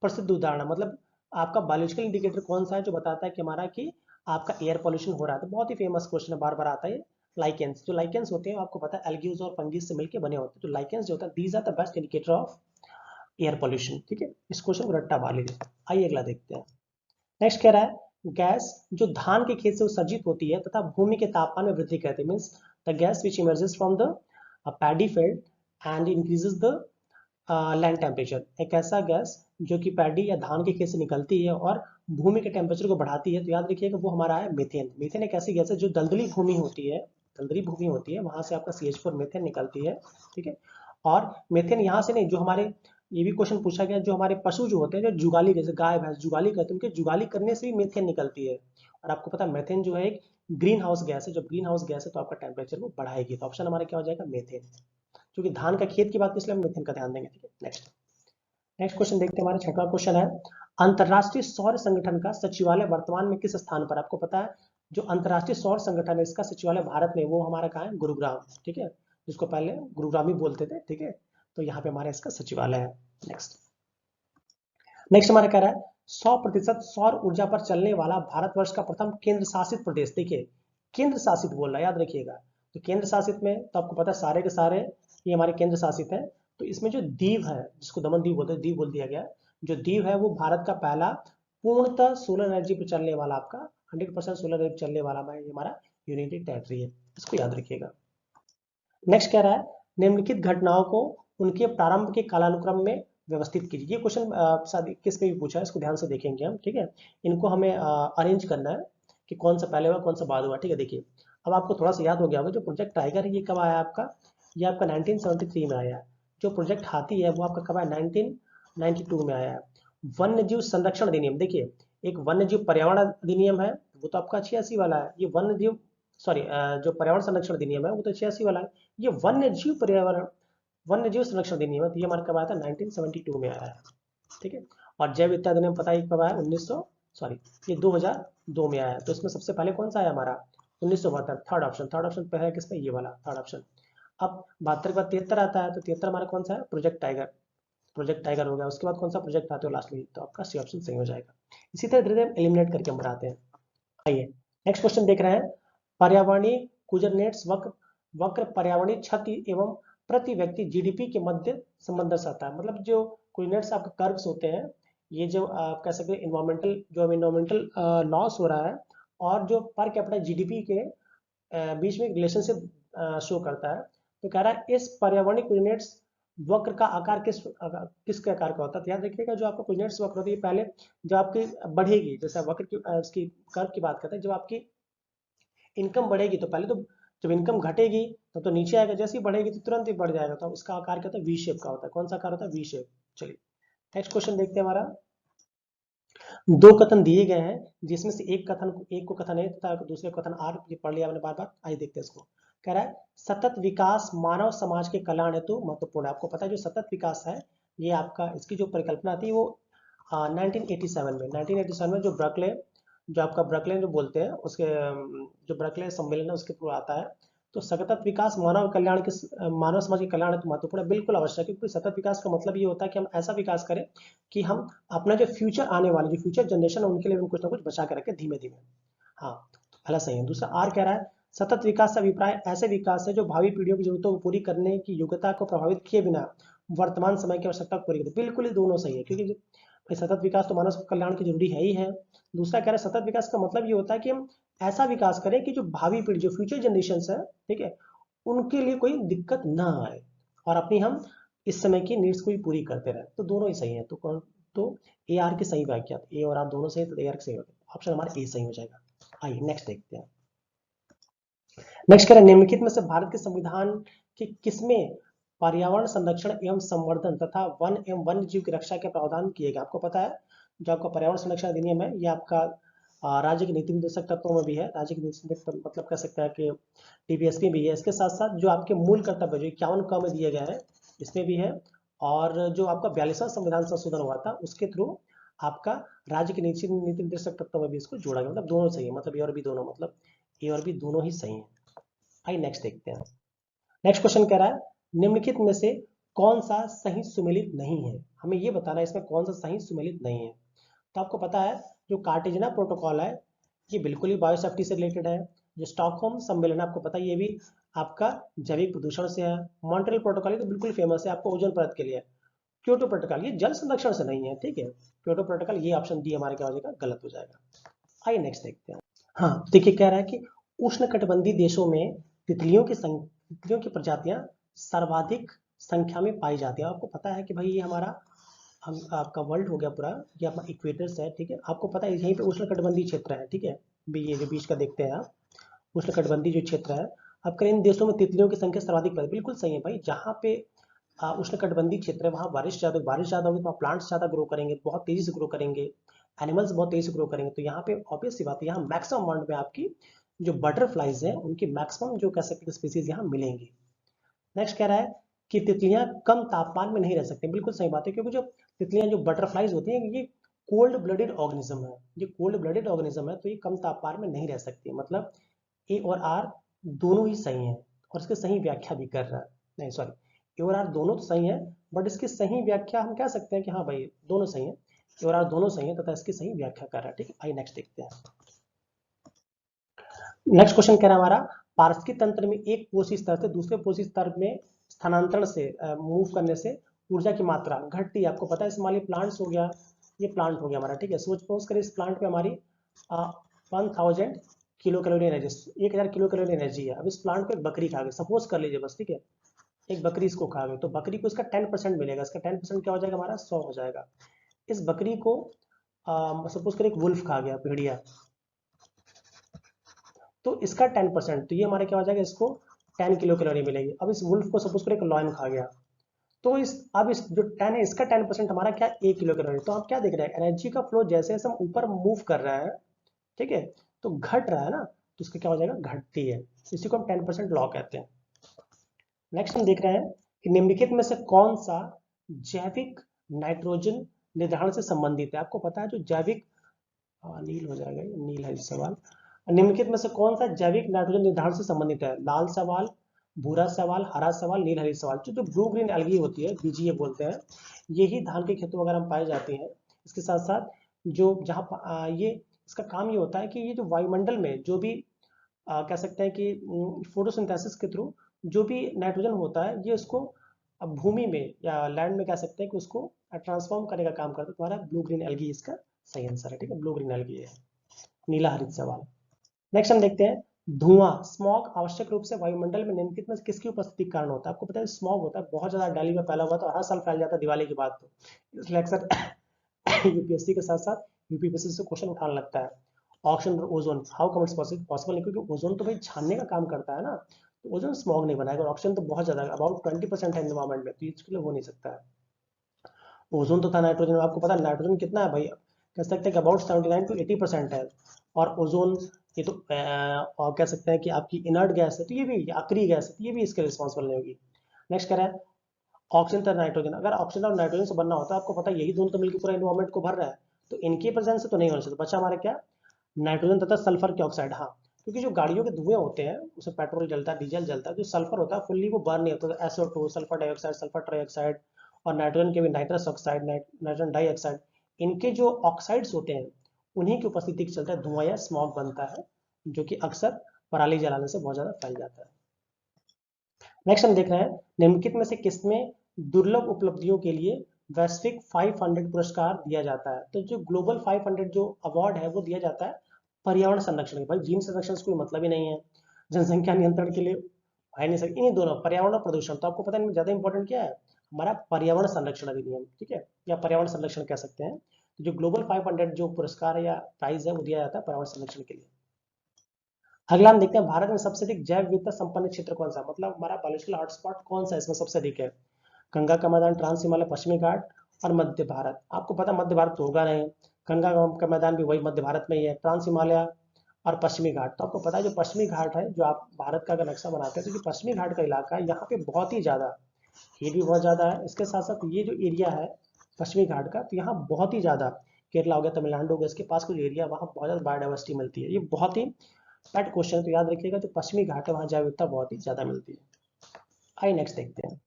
प्रसिद्ध उदाहरण है, मतलब आपका बायोलॉजिकल इंडिकेटर कौन सा है जो बताता है कि हमारा कि आपका एयर पॉल्यूशन हो रहा है, तो बहुत ही फेमस क्वेश्चन है, बार बार आता है। लाइकेंस, जो लाइकेंस होते हैं आपको पता है एल्ग्यूज और फंगीज से मिलकर बने होते हैं, तो लाइकेंस जो होता है these are the best indicator of air pollution, ठीक है, इस क्वेश्चन को रट्टा मार लीजिए। आइए अगला देखते हैं। नेक्स्ट कह रहा है गैस जो धान के खेत से उत्सर्जित होती है तथा भूमि के तापमान में वृद्धि करती है, means the gas which emerges from the paddy field and increases the land temperature, एक ऐसा गैस जो कि पैडी या धान के खेत से निकलती है और भूमि के टेम्परेचर को बढ़ाती है, तो याद रखिएगा वो हमारा है मीथेन। मीथेन एक ऐसी गैस है जो दलदली भूमि होती है, दलदली भूमि होती है, वहां से आपका CH4 मीथेन निकलती है, ठीक है। और मीथेन यहाँ से नहीं, जो हमारे, ये भी क्वेश्चन पूछा गया, जो हमारे पशु जो होते हैं, जो जुगाली, जैसे गाय भैंस जुगाली करते हैं, उनके जुगाली करने से भी मीथेन निकलती है, और आपको पता है मीथेन जो है एक ग्रीन हाउस गैस है, जब ग्रीन हाउस गैस है तो आपका टेम्परेचर को बढ़ाएगी, तो ऑप्शन हमारा क्या हो जाएगा मीथेन, क्योंकि धान का खेत की बात, इसलिए हम मीथेन का ध्यान देंगे, ठीक है। नेक्स्ट नेक्स्ट क्वेश्चन देखते हैं, हमारा छठवां क्वेश्चन है, अंतरराष्ट्रीय सौर संगठन का सचिवालय वर्तमान में किस स्थान पर, आपको पता है जो अंतरराष्ट्रीय सौर संगठन है इसका सचिवालय भारत में, वो हमारा कहाँ है, गुरुग्राम, ठीक है, जिसको पहले गुरुग्राम ही बोलते थे, ठीक है, तो यहाँ पे हमारा इसका सचिवालय है। नेक्स्ट नेक्स्ट हमारा कह रहा है 100% सौर ऊर्जा पर चलने वाला भारतवर्ष का प्रथम केंद्र शासित प्रदेश, देखिए केंद्र शासित बोल रहा है, याद रखिएगा, तो केंद्र शासित में तो आपको पता है सारे के सारे ये हमारे केंद्र शासित है, तो इसमें जो दीव है, जिसको दमन दीव बोलते हैं, दीव बोल दिया गया, जो दीव है वो भारत का पहला पूर्णतः सोलर एनर्जी पर चलने वाला, आपका 100% सोलर एनर्जी चलने वाला ये हमारा यूनिटी टेरिटरी है, इसको याद रखिएगा। नेक्स्ट कह रहा है निम्नलिखित घटनाओं को उनके प्रारंभ के कालानुक्रम में व्यवस्थित कीजिए, ये क्वेश्चन किस पे भी पूछा है, इसको ध्यान से देखेंगे हम, ठीक है, इनको हमें अरेंज करना है कि कौन सा पहले हुआ कौन सा बाद हुआ, ठीक है। देखिए अब आपको थोड़ा सा याद हो गया होगा, जो प्रोजेक्ट टाइगर है ये कब आया आपका, ये आपका 1973 में आया है, जो प्रोजेक्ट हाथी है वो आपका कब आया, 1992 में आया है। वन्य जीव संरक्षण अधिनियम, देखिए एक वन्य जीव पर्यावरण अधिनियम है, वो तो आपका 86 वाला है, ये वन्य जीव सॉरी जो पर्यावरण संरक्षण अधिनियम है वो तो 86 वाला है, ये वन्य जीव पर्यावरण वन्य जीव संरक्षण अधिनियम है, तो ये हमारा कब आया था, 1972 में आया है, ठीक है। और जैव विविधता अधिनियम पता है कब आया, 1900 सॉरी ये 2002 में आया, तो इसमें सबसे पहले कौन सा आया हमारा, 1972, थर्ड ऑप्शन पहले किसमें, ये वाला थर्ड ऑप्शन। अब 72 के बाद 73 आता है, तो 73 हमारा कौन सा है, प्रोजेक्ट टाइगर, प्रोजेक्ट टाइगर हो गया, उसके बाद कौन सा प्रोजेक्ट आता है लास्ट में, तो आपका सी ऑप्शन सही हो जाएगा। इसी तरह धीरे धीरे एलिमिनेट करके हम बढ़ाते हैं। आइए नेक्स्ट क्वेश्चन देख रहे हैं, पर्यावरणीय कुजरनेट्स वक्र वक्र पर्यावरणीय क्षति एवं प्रति व्यक्ति जीडीपी के मध्य संबंध दर्शाता है, मतलब जो कुजरनेट्स आपके कर्व्स होते हैं, ये जो आप कह सकते हैं इन्वायरमेंटल, जो इन्वायरमेंटल लॉस हो रहा है और जो पर कैपिटा जीडीपी के बीच में रिलेशनशिप शो करता है, तो कह रहा है इस पर्यावरणीय कोऑर्डिनेट्स वक्र का आकार किसके आकार का होता है, तो याद रखिएगा जो आपका कोऑर्डिनेट्स वक्र होती है पहले जब आपकी बढ़ेगी, जैसे वक्र की उसकी कर्व की बात करते हैं, जब आपकी इनकम बढ़ेगी तो पहले तो, जब इनकम घटेगी तो नीचे आएगा, जैसे ही बढ़ेगी तो तुरंत ही बढ़ जाएगा, तो इसका आकार क्या होता है, वी शेप का होता है, कौन सा आकार होता है, वी शेप। चलिए नेक्स्ट क्वेश्चन देखते हैं, हमारा दो कथन दिए गए हैं जिसमें से एक को कथन ए तथा दूसरे को कथन आर, ये पढ़ लिया मैंने बार बार, आइए देखते हैं इसको। कह रहा है सतत विकास मानव समाज के कल्याण हेतु महत्वपूर्ण है, आपको पता है जो सतत विकास है ये आपका, इसकी जो परिकल्पना थी वो 1987 में जो आपका ब्रकले जो बोलते हैं उसके जो ब्रकले सम्मेलन है उसके थ्रू आता है, तो सतत विकास मानव कल्याण के मानव समाज के कल्याण हेतु महत्वपूर्ण है, बिल्कुल आवश्यक है, क्योंकि सतत विकास का मतलब ये होता है कि हम ऐसा विकास करें कि हम अपना जो फ्यूचर आने वाले जो फ्यूचर जनरेशन है उनके लिए हम कुछ ना कुछ बचा के रखें धीमे धीमे। हाँ तो पहला सही है। दूसरा आर कह रहा है सतत विकास का अभिप्राय ऐसे विकास है जो भावी पीढ़ियों की जरूरतों को पूरी करने की योग्यता को प्रभावित किए बिना वर्तमान समय की आवश्यकता को पूरी करते, बिल्कुल ही दोनों सही है, क्योंकि भाई सतत विकास तो मानव कल्याण की जरूरी है ही है। दूसरा कह रहा है सतत विकास का मतलब ये होता है कि हम ऐसा विकास करें कि जो भावी पीढ़ी जो फ्यूचर जनरेशन है, ठीक है, उनके लिए कोई दिक्कत ना आए और अपनी हम इस समय की नीड्स को भी पूरी करते रहे, तो दोनों ही सही है। तो ए आर की सही व्याख्या, ए और आर दोनों सही, तो ए आर सही होगा, ऑप्शन हमारा ए सही हो जाएगा। आइए नेक्स्ट देखते हैं। नेक्स्ट कह रहे हैं निम्नलिखित में से भारत के संविधान के किसमें पर्यावरण संरक्षण एवं संवर्धन तथा वन एवं वन्य जीव की रक्षा के प्रावधान किए गए। आपको पता है जो आपका पर्यावरण संरक्षण अधिनियम है ये आपका राज्य के नीति निर्देशक तत्वों में भी है। राज्य के नीति निर्देशक मतलब कह सकते हैं कि टीपीएसपी भी है। इसके साथ साथ जो आपके मूल कर्तव्य जो 51 क में दिए गए हैं इसमें भी है, और जो आपका 42वां संविधान संशोधन हुआ था उसके थ्रू आपका राज्य के नीति निर्देशक तत्वों में भी इसको जोड़ा गया। मतलब दोनों सही है, मतलब ए और बी दोनों, मतलब ए और बी दोनों ही सही है। आइए नेक्स्ट देखते हैं। नेक्स्ट क्वेश्चन कह रहा है निम्नलिखित में से कौन सा सही सुमेलित नहीं है। हमें ये बताना है इसमें कौन सा सही सुमेलित नहीं है। तो आपको पता है जो कार्टेजना प्रोटोकॉल है ये बिल्कुल ही बायोसेफ्टी से रिलेटेड है। जो स्टॉकहोम सम्मेलन आपको पता है ये भी आपका जैविक प्रदूषण से है। मॉन्ट्रियल प्रोटोकॉल ये तो बिल्कुल फेमस है आपको ओजोन परत के लिए। क्योटो प्रोटोकॉल ये जल संरक्षण से नहीं है, ठीक है। क्योटो प्रोटोकॉल ये ऑप्शन डी हमारे क्या हो जाएगा, गलत हो जाएगा। आइए नेक्स्ट देखते हैं। हाँ देखिए कह रहा है कि उष्णकटिबंधीय देशों में तितलियों की प्रजातियां सर्वाधिक संख्या में पाई जाती है। आपको पता है कि भाई ये हमारा आपका वर्ल्ड हो गया पूरा, ये अपना इक्वेटर्स है, ठीक है। आपको पता है यहीं पे उष्णकटिबंधीय क्षेत्र है, ठीक है। ये जो बीच का देखते हैं आप उष्णकटिबंधीय जो क्षेत्र है आपका, इन देशों में तितलियों की संख्या सर्वाधिक है। बिल्कुल सही है भाई, जहाँ पे उष्णकटिबंधीय क्षेत्र है वहाँ बारिश ज़्यादा होगी तो वहाँ प्लांट्स ज़्यादा ग्रो करेंगे, बहुत तेजी से ग्रो करेंगे, एनिमल्स बहुत तेजी से ग्रो करेंगे। तो यहाँ पे ऑब्वियस सी बात है यहाँ मैक्सिमम अमाउंट में आपकी जो बटरफ्लाइज हैं उनकी मैक्सिमम जो कह सकते हैं स्पीसीज यहाँ मिलेंगी। नेक्स्ट कह रहा है कि तितलियां कम तापमान में नहीं रह सकती। बिल्कुल सही बात है, क्योंकि जो तितलियां जो बटरफ्लाइज होती हैं ये कोल्ड ब्लडेड ऑर्गेनिज्म है। ये कोल्ड ब्लडेड ऑर्गेनिज्म है तो ये कम तापमान में नहीं रह सकती। मतलब ए और आर दोनों ही सही है और इसकी सही व्याख्या भी कर रहा है। नहीं सॉरी, ए और आर दोनों तो सही है बट इसकी सही व्याख्या हम कह सकते हैं कि हाँ भाई दोनों सही है, ए और आर दोनों सही है तथा इसकी सही व्याख्या कर रहा है, ठीक है। आइए नेक्स्ट देखते हैं। नेक्स्ट क्वेश्चन कह रहा है हमारा पारस्की तंत्र में एक पोषी स्तर से दूसरे पोषी स्तर में स्थानांतरण से मूव करने से ऊर्जा की मात्रा घटती है। आपको पता है इसमें प्लांट्स हो गया, ये प्लांट हो गया हमारा, ठीक है। सपोज करें इस प्लांट पे हमारी 1000 kilo calorie energy, 1000 kilo calorie energy है। अब इस प्लांट को एक बकरी खा गई, सपोज कर लीजिए बस, ठीक है। एक बकरी इसको खा गई तो बकरी को इसका 10% मिलेगा। इसका 10% क्या हो जाएगा हमारा 100 हो जाएगा। इस बकरी को सपोज करें एक वुल्फ खा गया, भेड़िया, तो इसका 10%, तो ये हमारे क्या हो जाएगा, इसको 10 किलो कैलोरी मिलेगी। अब इस वुल्फ को सपोज करें एक लॉयन खा गया तो इस जो 10 है इसका 10% हमारा क्या 1 किलो कैलोरी। तो आप क्या देख रहे हैं एनर्जी का फ्लो जैसे जैसे हम ऊपर मूव कर रहे हैं, ठीक है, तो घट रहा है ना, तो इसका क्या हो जाएगा घटती है। इसी को हम 10% लॉ कहते हैं। नेक्स्ट हम देख रहे हैं कि निम्नलिखित में से कौन सा जैविक नाइट्रोजन निर्धारण से संबंधित है। आपको पता है जो जैविक नील हो जाएगा, नील है इस सवाल। निम्नलिखित में से कौन सा जैविक नाइट्रोजन निर्धारण से संबंधित है। लाल सवाल, भूरा सवाल, हरा सवाल, नील हरी सवाल। जो ब्लू ग्रीन एल्गी होती है बीजीए बोलते हैं, यही धान के खेतों वगैरह में पाई जाती हैं। इसके साथ साथ जो जहाँ ये इसका काम ये होता है कि ये जो वायुमंडल में जो भी कह सकते हैं कि फोटोसिंथेसिस के थ्रू जो भी नाइट्रोजन होता है ये उसको भूमि में या लैंड में कह सकते हैं कि उसको ट्रांसफॉर्म करने का काम करता है। तुम्हारा ब्लू ग्रीन एल्गी इसका सही आंसर है, ठीक है। ब्लू ग्रीन एल्गी है। नीला हरित सवाल। नेक्स्ट हम देखते हैं धुआं, स्मॉग आवश्यक रूप से वायुमंडल में निम्नलिखित में किसकी उपस्थिति के कारण होता है। आपको पता है स्मॉग होता है बहुत ज्यादा दिल्ली में फैला हुआ था और हर साल फैल जाता है दिवाली के बाद। तो इसलिए अक्सर यूपीएससी के साथ साथ यूपीपीएससी से क्वेश्चन उठाने लगता है। ऑक्सीजन और ozone, how come it's possible नहीं, क्योंकि ओजोन तो भाई छानने का काम करता है ना, तो ओजोन स्मॉग नहीं बनाएगा। ऑक्सीजन तो बहुत ज्यादा अबाउट 20% है एनवायरमेंट में, तो इसके लिए हो नहीं सकता है। ओजोन तो था नाइट्रोजन, आपको पता है नाइट्रोजन कितना है भाई, कह सकते हैं कि अबाउट 79 to 80% है। और ओजोन ये तो और कह सकते हैं कि आपकी इनर्ट गैस है, तो ये भी आखिरी गैस है, तो ये भी इसके रिस्पॉन्सिबल नहीं होगी। नेक्स्ट कह रहा है ऑक्सीजन तथा नाइट्रोजन, अगर ऑक्सीजन और नाइट्रोजन से बनना होता है, आपको पता है यही दोनों तो मिलकर पूरा एनवायरमेंट को भर रहा है, तो इनकी प्रेजेंस से तो नहीं होना चाहिए। बचा हमारा क्या नाइट्रोजन तथा सल्फर के ऑक्साइड। हाँ, क्योंकि जो गाड़ियों के धुएं होते हैं उसमें पेट्रोल जलता है, डीजल जलता है, जो सल्फर होता है फुल्ली वो बर्न नहीं होता। तो SO2 sulphur dioxide, sulphur trioxide और नाइट्रोजन के भी नाइट्रस ऑक्साइड, नाइट्रोजन डाइऑक्साइड, इनके जो ऑक्साइड्स होते हैं उन्हीं की उपस्थिति के चलते धुआं या स्मॉग बनता है, जो कि अक्सर पराली जलाने से बहुत ज्यादा फैल जाता है। नेक्स्ट हम देख रहे हैं निम्नलिखित में से किसमें दुर्लभ उपलब्धियों के लिए वैश्विक 500 पुरस्कार दिया जाता है। तो जो ग्लोबल 500 जो अवार्ड है वो दिया जाता है पर्यावरण संरक्षण के। भाई जीवन संरक्षण से कोई मतलब ही नहीं है, जनसंख्या नियंत्रण के लिए है नहीं सकती। इन्हीं दोनों पर्यावरण और प्रदूषण, तो आपको पता है ज्यादा इंपॉर्टेंट क्या है हमारा पर्यावरण संरक्षण अधिनियम, ठीक है, या पर्यावरण संरक्षण कह सकते हैं। तो जो ग्लोबल 500 जो पुरस्कार या प्राइज है वो दिया जाता है पर्यावरण संरक्षण के लिए। अगला हम देखते हैं भारत में सबसे अधिक जैव विविधता संपन्न क्षेत्र कौन सा, मतलब हमारा बायोलॉजिकल हॉटस्पॉट कौन सा है, इसमें सबसे अधिक है। गंगा का मैदान, ट्रांस हिमालय, पश्चिमी घाट और मध्य भारत। आपको पता मध्य भारत तो होगा नहीं, गंगा का मैदान भी वही मध्य भारत में ही है, ट्रांस हिमालय और पश्चिमी घाट। तो आपको पता है जो पश्चिमी घाट है, जो आप भारत का अगर नक्शा बनाते हैं तो जो पश्चिमी घाट का इलाका है यहाँ पे बहुत ही ज्यादा, ये भी बहुत ज्यादा है। इसके साथ साथ ये जो एरिया है पश्चिमी घाट का, तो यहाँ बहुत ही ज्यादा, केरला हो गया, तमिलनाडु हो गया, इसके पास कुछ एरिया वहाँ बहुत ज्यादा बायोडाइवर्सिटी मिलती है। ये बहुत ही पेट क्वेश्चन, तो याद रखिएगा जो पश्चिमी घाट है वहाँ जैव विविधता बहुत ही ज्यादा मिलती है। आइए नेक्स्ट देखते हैं,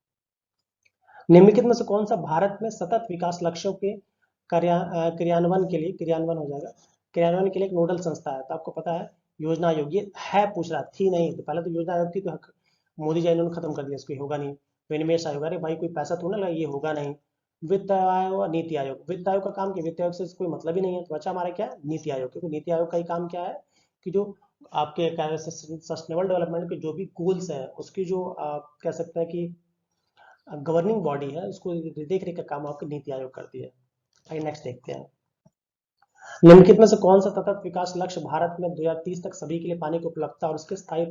निम्नलिखित में से कौन सा भारत में सतत विकास लक्ष्यों के क्रियान्वयन के लिए, क्रियान्वयन हो जाएगा, क्रियान्वयन के लिए एक नोडल संस्था है। तो आपको पता है योजना आयोग, ये है पूछ रहा थी नहीं, तो पहले तो योजना आयोग थी, तो मोदी जी ने खत्म कर दिया इसको, होगा नहीं। विनिवेश आयोग, अरे भाई कोई पैसा तो ना लगा, ये होगा नहीं। वित्त आयोग और नीति आयोग, वित्त आयोग का काम क्या, वित्त आयोग से कोई मतलब ही नहीं है, तो बचा हमारा क्या, नीति आयोग। क्योंकि नीति आयोग का ही काम क्या है कि जो आपके सस्टेनेबल डेवलपमेंट के जो भी गोल्स है उसकी जो आप कह सकते हैं कि गवर्निंग बॉडी है, उसको देख रेख का काम आपकी नीति आयोग करती है। आइए नेक्स्ट देखते हैं, निम्नलिखित में से कौन सा सतत विकास लक्ष्य भारत में 2030 तक सभी के लिए पानी की उपलब्धता और उसके स्थायी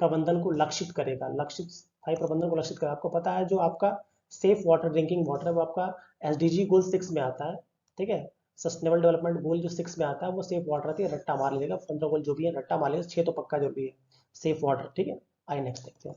प्रबंधन को लक्षित करेगा, लक्षित स्थायी प्रबंधन को लक्षित करेगा। आपको पता है जो आपका सेफ वाटर ड्रिंकिंग वाटर है वो आपका एसडीजी गोल 6 में आता है, ठीक है। सस्टेनेबल डेवलपमेंट गोल जो 6 में आता है वो सेफ वाटर आती है, रट्टा मार लीजिएगा, 15 गोल जो भी है रट्टा मार लीजिएगा, 6 तो पक्का जो भी है सेफ वाटर, ठीक है। आइए नेक्स्ट देखते हैं,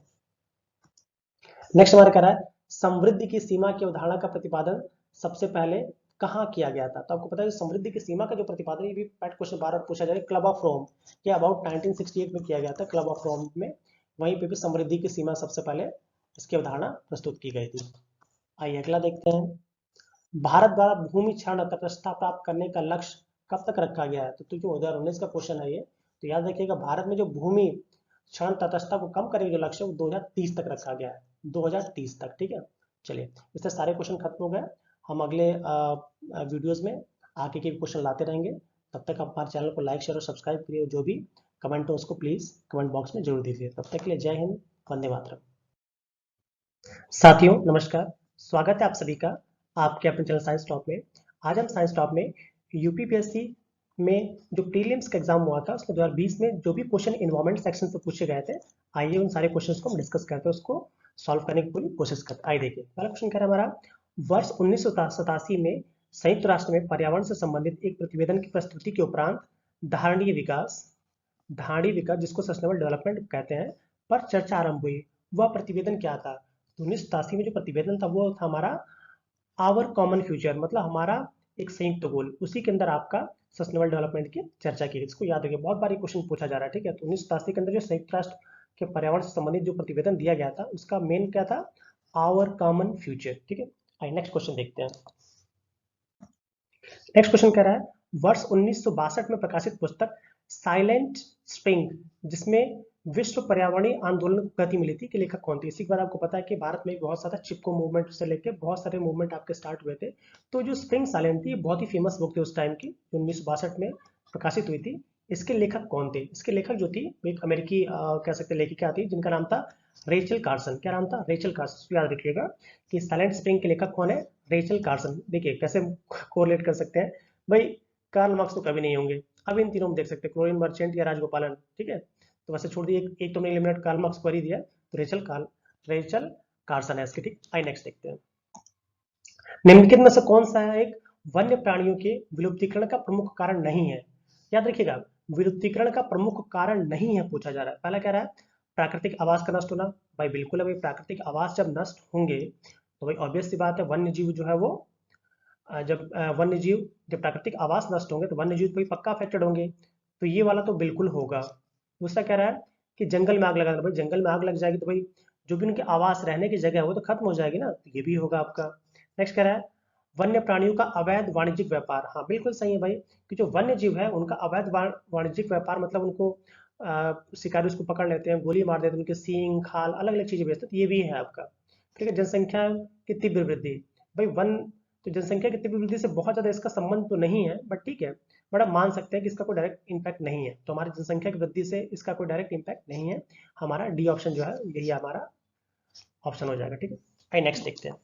नेक्स्ट हमारा कह रहा है समृद्धि की सीमा की अवधारणा का प्रतिपादन सबसे पहले कहाँ किया गया था। तो आपको पता है समृद्धि की सीमा का जो प्रतिपादन, ये भी पैट क्वेश्चन बार बार पूछा जाएगा, क्लब ऑफ रोम, ये अबाउट 1968 में किया गया था क्लब ऑफ रोम में, वहीं पे भी समृद्धि की सीमा सबसे पहले इसकी अवधारणा प्रस्तुत की गई थी। आइए अगला देखते हैं, भारत द्वारा भूमि क्षरण तटस्थता प्राप्त करने का लक्ष्य कब तक रखा गया है। तो जो 2019 का क्वेश्चन है ये, तो याद रखिएगा भारत में जो भूमि क्षरण तटस्थता को कम करने का जो लक्ष्य है वो 2030 तक रखा गया है, 2030 तक, ठीक है। चलिए इससे सारे क्वेश्चन खत्म हो गए, हम अगले वीडियोस में आगे के क्वेश्चन लाते रहेंगे। तब तक आप हमारे चैनल को लाइक शेयर और सब्सक्राइब करिए, जो भी कमेंट हो उसको प्लीज कमेंट बॉक्स में जरूर दीजिए। तब तक के लिए जय हिंद, वंदे मातरम। साथियों नमस्कार, स्वागत है आप सभी का आपके अपने चैनल साइंस टॉप में। आज हम साइंस टॉप में यूपीपीएससी में जो प्रीलिम्स का एग्जाम हुआ था उसमें 2020 में जो भी क्वेश्चन इन्वायरमेंट सेक्शन से पूछे गए थे, आइए उन सारे क्वेश्चंस को हम डिस्कस करते हैं, उसको सॉल्व करने की पूरी कोशिश करते हैं। आइए देखिए पहला क्वेश्चन कह रहा है हमारा, वर्ष 1987 में संयुक्त राष्ट्र में पर्यावरण से संबंधित एक प्रतिवेदन की प्रस्तुति के उपरांत धारणीय विकास जिसको सस्टेनेबल डेवलपमेंट कहते हैं पर चर्चा आरंभ हुई। वह प्रतिवेदन क्या था। 1987 में जो प्रतिवेदन था वो था हमारा आवर कॉमन फ्यूचर, मतलब हमारा एक संयुक्त गोल, उसी के अंदर आपका सस्टेनेबल डेवलपमेंट की चर्चा की। इसको याद रखिए, बहुत बार क्वेश्चन पूछा जा रहा है, ठीक है। तो 1987 के अंदर जो संयुक्त राष्ट्र के पर्यावरण से संबंधित जो प्रतिवेदन दिया गया था उसका मेन क्या था, आवर कॉमन फ्यूचर, ठीक है। आइए नेक्स्ट क्वेश्चन देखते हैं, नेक्स्ट क्वेश्चन कह रहा है वर्ष 1962 में प्रकाशित पुस्तक साइलेंट स्प्रिंग जिसमें विश्व पर्यावरणीय आंदोलन को गति मिली थी, के लेखक कौन थे। इसी के बाद आपको पता है कि भारत में बहुत सारा चिपको मूवमेंट से लेके बहुत सारे मूवमेंट आपके स्टार्ट हुए थे। तो जो स्प्रिंग साइलेंट थी बहुत ही फेमस बुक थी उस टाइम की, जो 1962 में प्रकाशित हुई थी। इसके लेखक कौन थे, इसके लेखक जो थी एक अमेरिकी कह सकते लेखिका थी जिनका नाम था रेचल कार्सन। क्या नाम था, रेचल कार्सन। याद रखिएगा कि साइलेंट स्प्रिंग के लेखक कौन है, रेचल कार्सन। देखिए कैसे कोरिलेट कर सकते हैं भाई, कार्ल मार्क्स तो कभी नहीं होंगे। अब इन तीनों में देख सकते हैं क्लोरीन मर्चेंट या राजगोपालन, ठीक है। तो वैसे छोड़ दिए, एक तो मैंने एलिमिनेट कार्ल मार्क्स कर ही दिया, तो रेचल कार्सन है इसके, ठीक। आई नेक्स्ट देखते हैं, निम्नलिखित में से कौन सा है एक वन्य प्राणियों के विलुप्तीकरण का प्रमुख कारण नहीं है। याद रखिएगा विलुप्तीकरण का प्रमुख कारण नहीं है पूछा जा रहा है। पहला कह रहा है प्राकृतिक आवास का नष्ट होना। भाई बिल्कुल है भाई, प्राकृतिक आवास जब नष्ट होंगे तो भाई ऑब्वियस सी बात है वन्य जीव जो है वो जब वन्य जीव जब प्राकृतिक आवास नष्ट होंगे तो वन्य जीव तो पक्का अफेक्टेड होंगे, तो ये वाला तो बिल्कुल होगा। दूसरा कह रहा है कि जंगल में आग लगा, भाई जंगल में आग लग जाएगी तो भाई जो भी उनके आवास रहने की जगह है वो तो खत्म हो जाएगी ना, तो ये भी होगा आपका। नेक्स्ट कह रहा है वन्य प्राणियों का अवैध वाणिज्यिक व्यापार। हाँ बिल्कुल सही है भाई, कि जो वन्य जीव है उनका अवैध वाणिज्यिक व्यापार, मतलब उनको शिकारी उसको पकड़ लेते हैं, गोली मार देते हैं, उनके सींग खाल अलग अलग चीजें बेचते हैं, तो ये भी है आपका, ठीक है। जनसंख्या की तीव्र वृद्धि, भाई वन तो जनसंख्या की तीव्र वृद्धि से बहुत ज्यादा इसका संबंध तो नहीं है, बट ठीक है, बट आप मान सकते हैं कि इसका कोई डायरेक्ट इम्पैक्ट नहीं है। तो हमारी जनसंख्या की वृद्धि से इसका कोई डायरेक्ट इम्पैक्ट नहीं है, हमारा डी ऑप्शन जो है यही हमारा ऑप्शन हो जाएगा, ठीक है। आइए नेक्स्ट देखते हैं,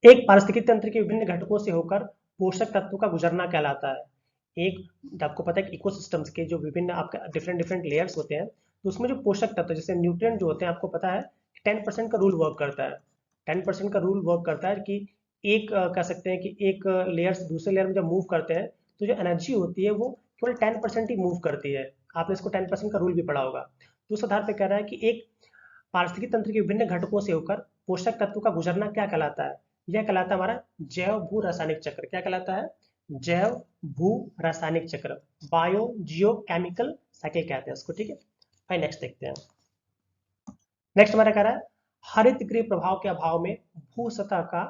एक पारिस्थितिकी तंत्र के विभिन्न घटकों से होकर पोषक तत्वों का गुजरना कहलाता है। एक आपको पता है कि इकोसिस्टम्स के जो विभिन्न आपके डिफरेंट डिफरेंट लेयर्स होते हैं, तो उसमें जो पोषक तत्व जैसे न्यूट्रिएंट जो होते हैं, आपको पता है 10% का रूल वर्क करता है। 10% का रूल वर्क करता है कि एक कह सकते हैं कि एक लेयर से दूसरे लेयर में जब मूव करते हैं तो जो एनर्जी होती है वो केवल 10% ही मूव करती है। आपने इसको 10% का रूल भी पढ़ा होगा। तो उस आधार पर कह रहा है कि एक पारिस्थितिकी तंत्र के विभिन्न घटकों से होकर पोषक तत्व का गुजरना क्या कहलाता है? यह कहलाता है हमारा जैव भू रासायनिक चक्र। क्या कहलाता है? जैव भू रासायनिक चक्र, बायो जियो केमिकल साइकिल कहते हैं उसको। ठीक है, भाई नेक्स्ट देखते हैं। नेक्स्ट हमारा कह रहा है हरित गृह प्रभाव के अभाव में भू सतह का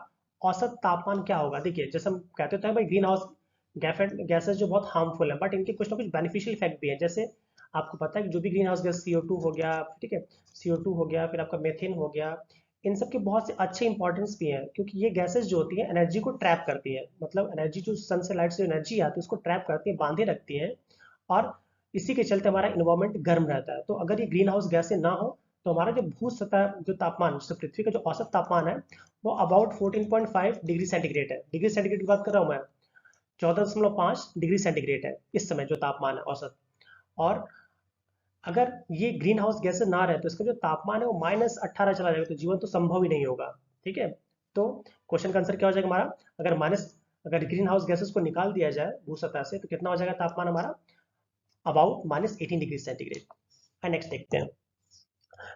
औसत तापमान क्या होगा? देखिए, जैसे हम कहते हैं भाई ग्रीन हाउस गैसेस जो बहुत हार्मफुल है, बट इनके कुछ ना कुछ बेनिफिशियल इफेक्ट भी है। जैसे आपको पता है कि जो भी ग्रीन हाउस गैस CO2 हो गया, ठीक है, CO2 हो गया, फिर आपका मेथेन हो गया, इन सब के बहुत से अच्छे इंपॉर्टेंस भी हैं, क्योंकि ये गैसेस जो होती है एनर्जी को ट्रैप करती है। मतलब एनर्जी जो सन से लाइट से एनर्जी आती है उसको ट्रैप करती है, बांधे रखती है, और इसी के चलते हमारा इन्वायरमेंट गर्म रहता है। तो अगर ये ग्रीन हाउस गैसें ना हो तो हमारा जो भू सतह जो तापमान, जैसे पृथ्वी का जो औसत तापमान है वो अबाउट 14.5 डिग्री सेंटीग्रेड है। डिग्री सेंटीग्रेड की बात कर रहा हूँ मैं, 14.5 डिग्री सेंटीग्रेड है इस समय जो तापमान है औसत। और अगर ये ग्रीन हाउस गैसें ना रहे तो इसका जो तापमान है वो -18 चला जाएगा, तो जीवन तो संभव ही नहीं होगा। ठीक है, तो क्वेश्चन का आंसर क्या हो जाएगा हमारा? अगर ग्रीन हाउस गैसेस को निकाल दिया जाए भू सतह से तो कितना हो जाएगा तापमान हमारा? About -18 degree centigrade. नेक्स्ट देखते हैं।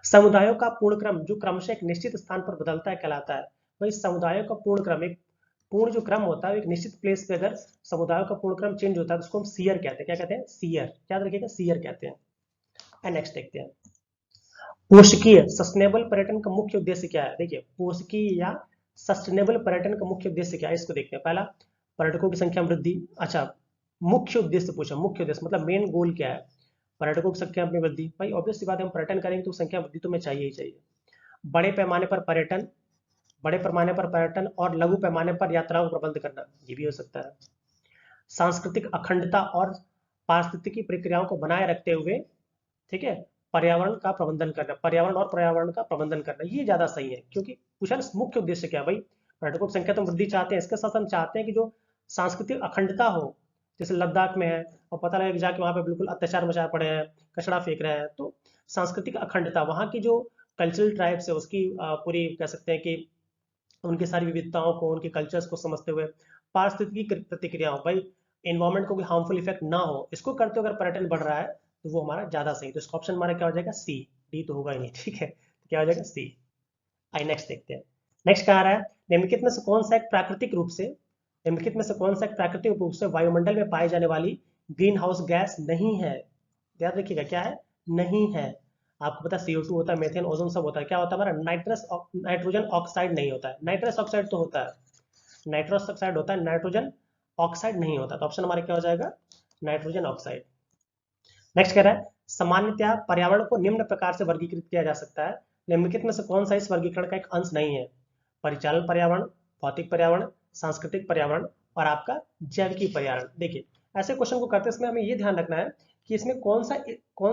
समुदायों का पूर्ण क्रम जो क्रमशः एक निश्चित स्थान पर बदलता है कहलाता है। भाई समुदायों का पूर्ण क्रम, एक पूर्ण जो क्रम होता है एक निश्चित प्लेस पे अगर समुदायों का पूर्ण क्रम चेंज होता है तो उसको हम सीयर कहते हैं। क्या कहते हैं? सीयर। याद रखिएगा, सीयर कहते हैं। नेक्स्ट देखते हैं। पोषकीय सस्टेनेबल पर्यटन का मुख्य उद्देश्य क्या है? देखिए, पोषकीय या सस्टेनेबल पर्यटन का मुख्य उद्देश्य क्या है इसको देखते हैं। पहला, पर्यटकों की संख्या में वृद्धि। अच्छा, मुख्य उद्देश्य पूछा, मुख्य उद्देश्य मतलब मेन गोल क्या है? पर्यटकों की संख्या में वृद्धि। भाई ऑब्वियस सी बात है, हम पर्यटन करेंगे तो संख्या वृद्धि तो हमें चाहिए ही चाहिए। बड़े पैमाने पर पर्यटन, बड़े पैमाने पर पर्यटन और लघु पैमाने पर यात्राओं का प्रबंध करना, ये भी हो सकता है। सांस्कृतिक अखंडता और पारिस्थितिकी प्रक्रियाओं को बनाए रखते हुए, ठीक है, पर्यावरण का प्रबंधन करना, पर्यावरण का प्रबंधन करना, ये ज्यादा सही है। क्योंकि पूछा ना मुख्य उद्देश्य क्या है? भाई पर्यटकों की संख्या तो वृद्धि चाहते हैं, इसके साथ हम चाहते हैं कि जो सांस्कृतिक अखंडता हो, जैसे लद्दाख में है और पता लगे कि जाके वहां पे बिल्कुल अत्याचार मचाए पड़े हैं, कचरा फेंक रहे हैं, तो सांस्कृतिक अखंडता, वहां की जो कल्चरल ट्राइब्स है उसकी पूरी कह सकते हैं कि उनकी सारी विविधताओं को, उनके कल्चर्स को समझते हुए पारिस्थितिकी प्रतिक्रियाओं, भाई एनवायरमेंट को कोई हार्मफुल इफेक्ट ना हो, इसको करते हुए अगर पर्यटन बढ़ रहा है तो वो हमारा ज्यादा सही। तो इसका ऑप्शन हमारा क्या हो जाएगा? सी। डी तो होगा ही नहीं। ठीक है, तो क्या हो जाएगा? सी। आई नेक्स्ट देखते हैं। नेक्स्ट क्या आ रहा है? निम्नलिखित में से कौन सा एक प्राकृतिक रूप से, निम्नलिखित में से कौन सा एक प्राकृतिक रूप से वायुमंडल में पाई जाने वाली ग्रीन हाउस गैस नहीं है? याद रखिएगा, क्या है? नहीं है। आपको पता है CO2 होता है, मेथेन, ओजोन सब होता है। क्या होता है हमारा? नाइट्रोजन ऑक्साइड नहीं होता है। नाइट्रस ऑक्साइड तो होता है, नाइट्रस ऑक्साइड होता है, नाइट्रोजन ऑक्साइड नहीं होता। तो ऑप्शन हमारा क्या हो जाएगा? Nitrogen oxide. नेक्स्ट कह रहा है सामान्यतः पर्यावरण को निम्न प्रकार से वर्गीकृत किया जा सकता है, निम्नलिखित में से कौन सा इस वर्गीकरण का एक अंश नहीं है? परिचालन पर्यावरण, भौतिक पर्यावरण, सांस्कृतिक पर्यावरण और आपका जैविकी पर्यावरण। देखिए, ऐसे क्वेश्चन को करते समय हमें ये ध्यान रखना है कि इसमें कौन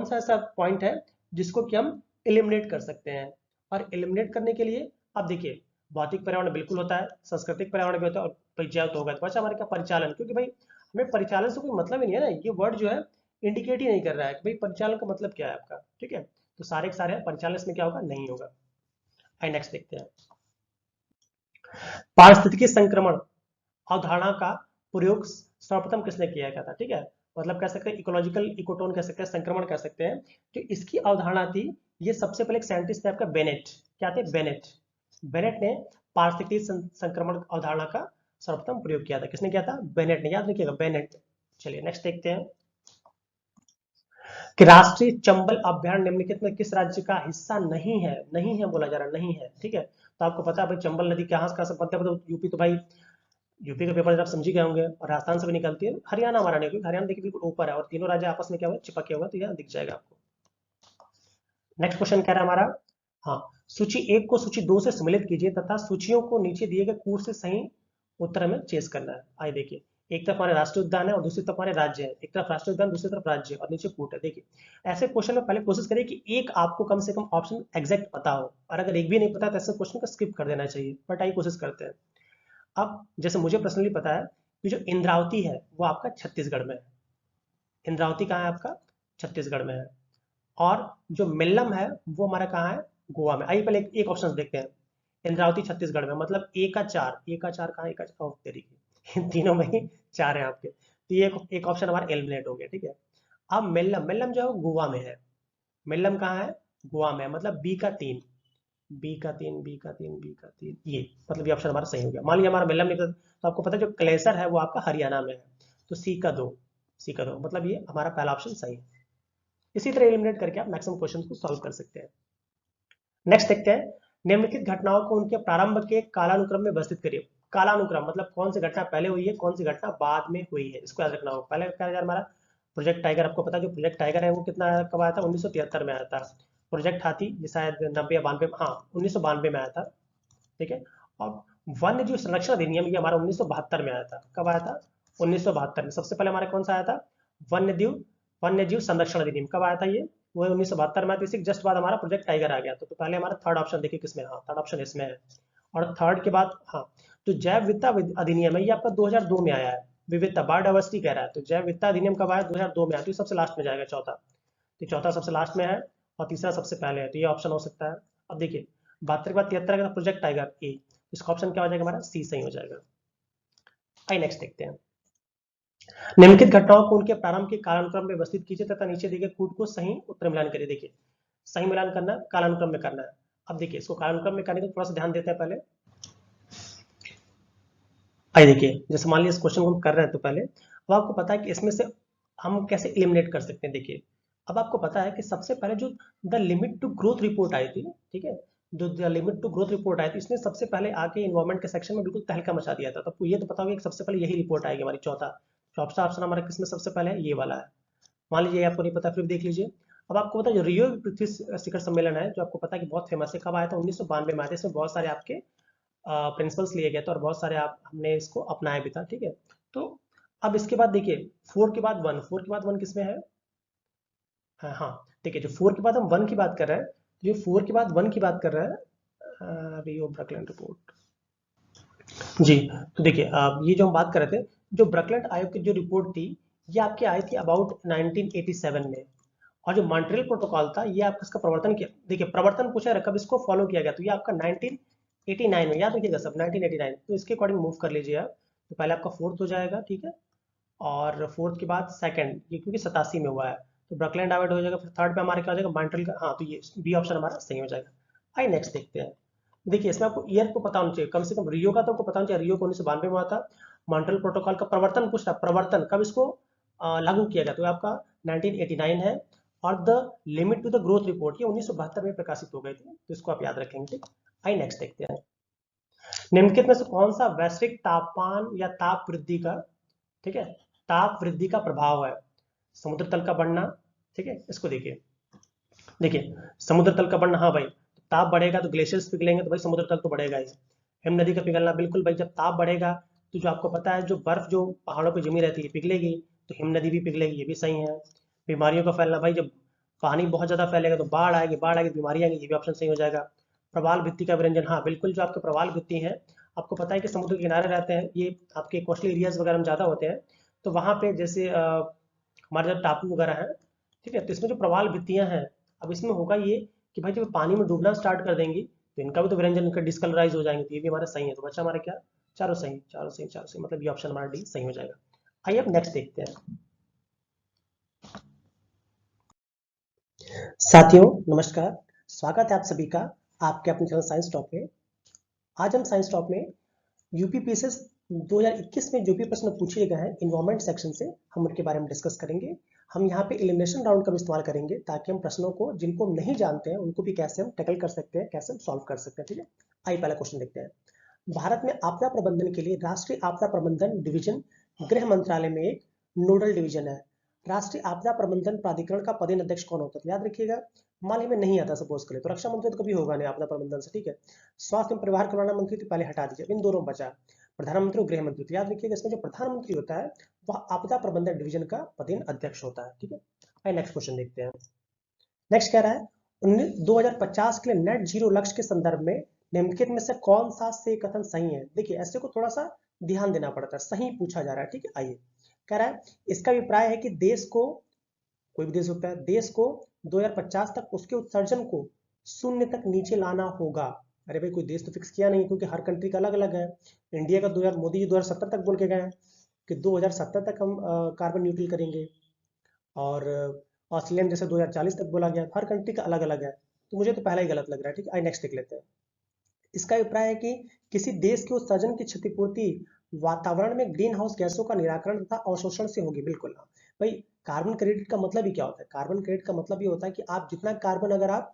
सा ऐसा पॉइंट है जिसको कि हम एलिमिनेट कर सकते हैं। और एलिमिनेट करने के लिए अब देखिए, भौतिक पर्यावरण बिल्कुल होता है, सांस्कृतिक पर्यावरण भी होता है, और जैव तो होगा। तो बचा हमारे क्या? परिचालन। क्योंकि भाई हमें परिचालन से कोई मतलब ही नहीं है ना, ये वर्ड जो है इंडिकेट ही नहीं कर रहा है कि भाई परिचालन का मतलब क्या है आपका। ठीक है, तो सारे के सारे परिचालन इसमें क्या होगा? नहीं होगा। आइए नेक्स्ट देखते हैं। पारिस्थितिकी संक्रमण अवधारणा का प्रयोग सर्वप्रथम किसने किया गया था? ठीक है, मतलब कह सकते हैं इकोलॉजिकल इकोटोन कह सकते हैं, संक्रमण कह सकते हैं। जो इसकी अवधारणा थी, ये सबसे पहले एक साइंटिस्ट थे आपका बेनेट। क्या थे? बेनेट। बेनेट ने पारिस्थितिकी संक्रमण अवधारणा का सर्वप्रथम प्रयोग किया था। किसने किया था? बेनेट ने। याद रखिएगा, बेनेट। चलिए नेक्स्ट देखते हैं कि राष्ट्रीय चंबल अभ्यारण्य निम्नलिखित में किस राज्य का हिस्सा नहीं है? नहीं है बोला जा रहा, नहीं है। ठीक है, तो आपको पता है भाई चंबल नदी कहाँ से बनता है? यूपी, तो भाई यूपी का पेपर आप समझ ही गए होंगे, और राजस्थान से भी निकलती है। हरियाणा हमारा नहीं, क्योंकि हरियाणा देखिए बिल्कुल ऊपर है और तीनों राज्य आपस में क्या हुआ? चिपके हुआ, तो यह दिख जाएगा आपको। नेक्स्ट क्वेश्चन कह रहा है हमारा, हाँ, सूची 1 को सूची 2 से सम्मिलित कीजिए तथा सूचियों को नीचे दिए गए कूट से सही उत्तर में चेस करना है। आइए देखिए, एक तरफ हमारे राष्ट्रीय उद्यान है और दूसरी तरफ हमारे राज्य है। एक तरफ राष्ट्रीय उद्यान, दूसरी तरफ राज्य और नीचे कूट है। देखिए, ऐसे क्वेश्चन में पहले कोशिश करिए कि एक आपको कम से कम ऑप्शन एग्जैक्ट पता हो, और अगर एक भी नहीं पता तो ऐसे क्वेश्चन को स्किप कर देना चाहिए, बट आइए कोशिश करते हैं। अब जैसे मुझे पर्सनली पता है ये जो इंद्रावती है वो आपका छत्तीसगढ़ में है। इंद्रावती कहाँ है आपका? छत्तीसगढ़ में है। और जो मिल्लम है वो हमारा कहाँ है? गोवा में। आइए पहले एक ऑप्शन देखते हैं। इंद्रावती छत्तीसगढ़ में, मतलब ए का 4, ए का 4 कहाँ? ए का तरीके इन तीनों में ही 4 है आपके, तो ये एक ऑप्शन हमारा एलिमिनेट हो गया, ठीक है। अब मिल्लम, मिल्लम जो है गोवा में है। मिल्लम कहाँ है? गोवा में है, मतलब बी का 3, बी का 3, बी का 3, बी का 3, ये मतलब ये ऑप्शन हमारा सही हो गया। मान लीजिए हमारा मिल्लम निकला, तो आपको पता है जो क्लेसर है वो आपका हरियाणा में है, तो सी का 2, सी का 2, मतलब ये हमारा पहला ऑप्शन सही है। इसी तरह एलिमिनेट करके आप मैक्सिमम क्वेश्चन को सॉल्व कर सकते हैं। नेक्स्ट देखते हैं, निम्नलिखित घटनाओं को उनके प्रारंभ के कालानुक्रम में व्यवस्थित करिए। कालानुक्रम मतलब कौन सी घटना पहले हुई है, कौन सी घटना बाद में हुई है, इसको याद रखना होगा। पहले क्या है हमारा प्रोजेक्ट टाइगर, आपको पता है जो प्रोजेक्ट टाइगर है वो कितना कब आया था? 1973 में आया था। प्रोजेक्ट हाथी ये शायद 90 या 92, हाँ 1992 में आया था, ठीक है। और वन्य जीव संरक्षण अधिनियम ये हमारा 1972 में आया था। कब आया था? 1972 में। सबसे पहले हमारा कौन सा आया था? वन्य जीव संरक्षण अधिनियम कब आया था? ये वो 1972 में, इसी जस्ट बाद हमारा प्रोजेक्ट टाइगर आ गया। तो पहले हमारा थर्ड ऑप्शन देखिए किसमें, हाँ थर्ड ऑप्शन इसमें है। और थर्ड के बाद हाँ, तो जैव विविधता अधिनियम है ये आपका 2002 में आया है। विविधता बायोडाइवर्सिटी कह रहा है, तो जैव विविधता अधिनियम कब आया? 2002 में आया, तो ये सबसे लास्ट में जाएगा चौथा, तो चौथा सबसे लास्ट में है और तीसरा सबसे पहले है, तो ये ऑप्शन हो सकता है। अब देखिए 72 के बाद 73 का प्रोजेक्ट टाइगर ए, इसका ऑप्शन क्या हो जाएगा हमारा? सी सही हो जाएगा। आइए नेक्स्ट देखते हैं, निम्नलिखित घटनाओं को उनके प्रारंभ के कालानुक्रम में व्यवस्थित कीजिए तथा नीचे दिए गए कूट को सही उत्तर मिलान करिए। देखिए सही मिलान करना कालानुक्रम में करना है। अब देखिए इसको कालानुक्रम में करने को थोड़ा सा ध्यान देते हैं पहले। आइए देखिए, जैसे मान लीजिए इस क्वेश्चन को हम कर रहे हैं, तो पहले अब आपको पता है कि इसमें से हम कैसे एलिमिनेट कर सकते हैं। देखिए अब आपको पता है कि सबसे पहले जो the limit to growth report आई थी, ठीक है, जो the limit to growth report आई थी, इसने सबसे पहले आके इन्वायरमेंट के सेक्शन में बिल्कुल तहलका मचा दिया था। तो आपको ये तो पता होगा कि सबसे पहले यही रिपोर्ट आएगी हमारी, चौथा चौथा ऑप्शन हमारा किसमें सबसे पहले है? ये वाला है। मान लीजिए आपको नहीं पता, फिर देख लीजिए। अब आपको पता है जो रियो पृथ्वी शिखर सम्मेलन है, जो आपको पता है कि बहुत फेमस है, कब आया था? 1992 में आया था। इसमें बहुत सारे आपके प्रिंसिपल्स लिए गए थे और बहुत सारे हमने इसको अपनाया भी था, ठीक है। तो अब इसके बाद देखिए 4 के बाद 1, 4 के बाद 1 किसमें है? हाँ हाँ, देखिए जो 4 के बाद हम 1 की बात कर रहे हैं, जो 4 के बाद 1 की बात कर रहे हैं, रियो ब्रकलैंड रिपोर्ट जी। तो देखिए ये जो हम बात कर रहे थे, जो ब्रकलैंड आयोग की जो रिपोर्ट थी, ये आपकी आई थी अबाउट 1987 में। और जो मॉन्ट्रियल प्रोटोकॉल था ये आपका इसका प्रवर्तन किया, देखिए प्रवर्तन पूछा है कब इसको फॉलो किया गया, तो ये आपका 1989 में, याद रखिएगा सब 1989, तो इसके अकॉर्डिंग मूव कर लीजिए आप। तो पहले आपका फोर्थ हो जाएगा, ठीक है, और फोर्थ के बाद सेकंड, ये क्योंकि 87 में हुआ है, तो ब्रकलैंड अवॉइड हो जाएगा। फिर थर्ड पे हमारे क्या हो जाएगा? मॉन्ट्रियल का, हाँ तो ये बी ऑप्शन हमारा सही हो जाएगा। आइए नेक्स्ट देखते हैं। देखिए इसमें आपको ईयर को पता होना चाहिए, कम से कम रियो का तो आपको पता होना चाहिए, रियो को 1992 में हुआ था। मॉन्ट्रियल प्रोटोकॉल का प्रवर्तन पूछ रहा है, प्रवर्तन कब इसको लागू किया गया, तो आपका 1989 है। और the limit to the growth report ये 1972 में प्रकाशित हो गई थी, तो इसको आप याद रखेंगे, ठीक। आइए नेक्स्ट देखते हैं, निम्नलिखित में से कौन सा वैश्विक तापमान या ताप वृद्धि का, ठीक है, ताप वृद्धि का प्रभाव है? समुद्र तल का बढ़ना, ठीक है, इसको देखिए, देखिए समुद्र तल का बढ़ना, हाँ भाई, ताप बढ़ेगा तो ग्लेशियर्स पिघलेंगे, तो भाई समुद्र तल तो बढ़ेगा ही। हिम नदी का पिघलना, बिल्कुल भाई, जब ताप बढ़ेगा तो जो आपको पता है जो बर्फ जो पहाड़ों पर जमी रहती है पिघलेगी, तो हिम नदी भी पिघलेगी, ये भी सही है। बीमारियों का फैलना, भाई जब पानी बहुत ज्यादा फैलेगा तो बाढ़ आएगी, बाढ़ आएगी बीमारी आएगी, ये भी ऑप्शन सही हो जाएगा। प्रवाल भित्ति का विरंजन, हाँ बिल्कुल, जो आपके प्रवाल भित्ति है, आपको पता है कि समुद्र के किनारे रहते हैं ये, आपके कोस्टल एरियाज वगैरह में ज्यादा होते हैं, तो वहां पे जैसे हमारे जब टापू वगैरह हैं, ठीक है, तो इसमें जो प्रवाल भित्तियां हैं, अब इसमें होगा ये कि भाई जब पानी में डूबना स्टार्ट कर देंगी तो इनका भी तो व्यंजन इनका डिस्कलराइज हो जाएंगे, तो ये भी हमारा सही है। तो बच्चा हमारा क्या? चारों सही, चारों सही, चारों सही, मतलब ये ऑप्शन हमारा डी सही हो जाएगा। आइए अब नेक्स्ट देखते हैं। साथियों नमस्कार, स्वागत है आप सभी का आपके अपने चैनल साइंस टॉप में। आज हम साइंस टॉप में यूपीपीएसएस 2021 में जो भी प्रश्न पूछे गए हैं इन्वायरमेंट सेक्शन से, हम उनके बारे में डिस्कस करेंगे। हम यहाँ पे एलिमिनेशन राउंड का भी इस्तेमाल करेंगे ताकि हम प्रश्नों को जिनको हम नहीं जानते हैं उनको भी कैसे हम टैकल कर सकते हैं, कैसे हम सॉल्व कर सकते हैं, ठीक है। आइए पहला क्वेश्चन देखते हैं। भारत में आपदा प्रबंधन के लिए राष्ट्रीय आपदा प्रबंधन डिवीजन गृह मंत्रालय में एक नोडल डिवीजन है। राष्ट्रीय आपदा प्रबंधन प्राधिकरण का पदेन अध्यक्ष कौन होता है? याद रखिएगा, मान ली में नहीं आता सपोज करें तो रक्षा मंत्री तो कभी होगा नहीं आपदा प्रबंधन से, ठीक है। स्वास्थ्य एवं परिवार कल्याण मंत्री तो पहले हटा दीजिए, इन दोनों बचा। प्रधानमंत्री और गृह मंत्री, तो याद रखिएगा इसमें जो प्रधानमंत्री होता है वह आपदा प्रबंधन डिवीजन का पदेन अध्यक्ष होता है, ठीक है। आइए नेक्स्ट क्वेश्चन देखते हैं। नेक्स्ट कह रहा है 2050 के लिए नेट जीरो लक्ष्य के संदर्भ में निम्नलिखित में से कौन सा से कथन सही है? देखिए ऐसे को थोड़ा सा ध्यान देना पड़ता है, सही पूछा जा रहा है, ठीक है। आइए, कह रहा है इसका अभिप्राय है कि देश को, कोई भी देश होता है, देश को 2050 तक उसके उत्सर्जन को शून्य तक नीचे लाना होगा। अरे भाई, कोई देश तो फिक्स किया नहीं, क्योंकि हर कंट्री का अलग अलग है। इंडिया का 2000 मोदी जी 2070 तक बोल के गए हैं कि 2070 तक हम कार्बन न्यूट्रल करेंगे, और ऑस्ट्रेलिया में जैसे 2040 तक बोला गया। हर कंट्री का अलग अलग है, तो मुझे तो पहला ही गलत लग रहा है, ठीक है। नेक्स्ट देख लेते हैं। इसका अभिप्राय है कि किसी देश के उत्सर्जन की क्षतिपूर्ति वातावरण में ग्रीन हाउस गैसों का निराकरण तथा अवशोषण से होगी। बिल्कुल हाँ भाई, कार्बन क्रेडिट का मतलब ही क्या होता है? कार्बन क्रेडिट का मतलब ये होता है कि आप जितना कार्बन अगर आप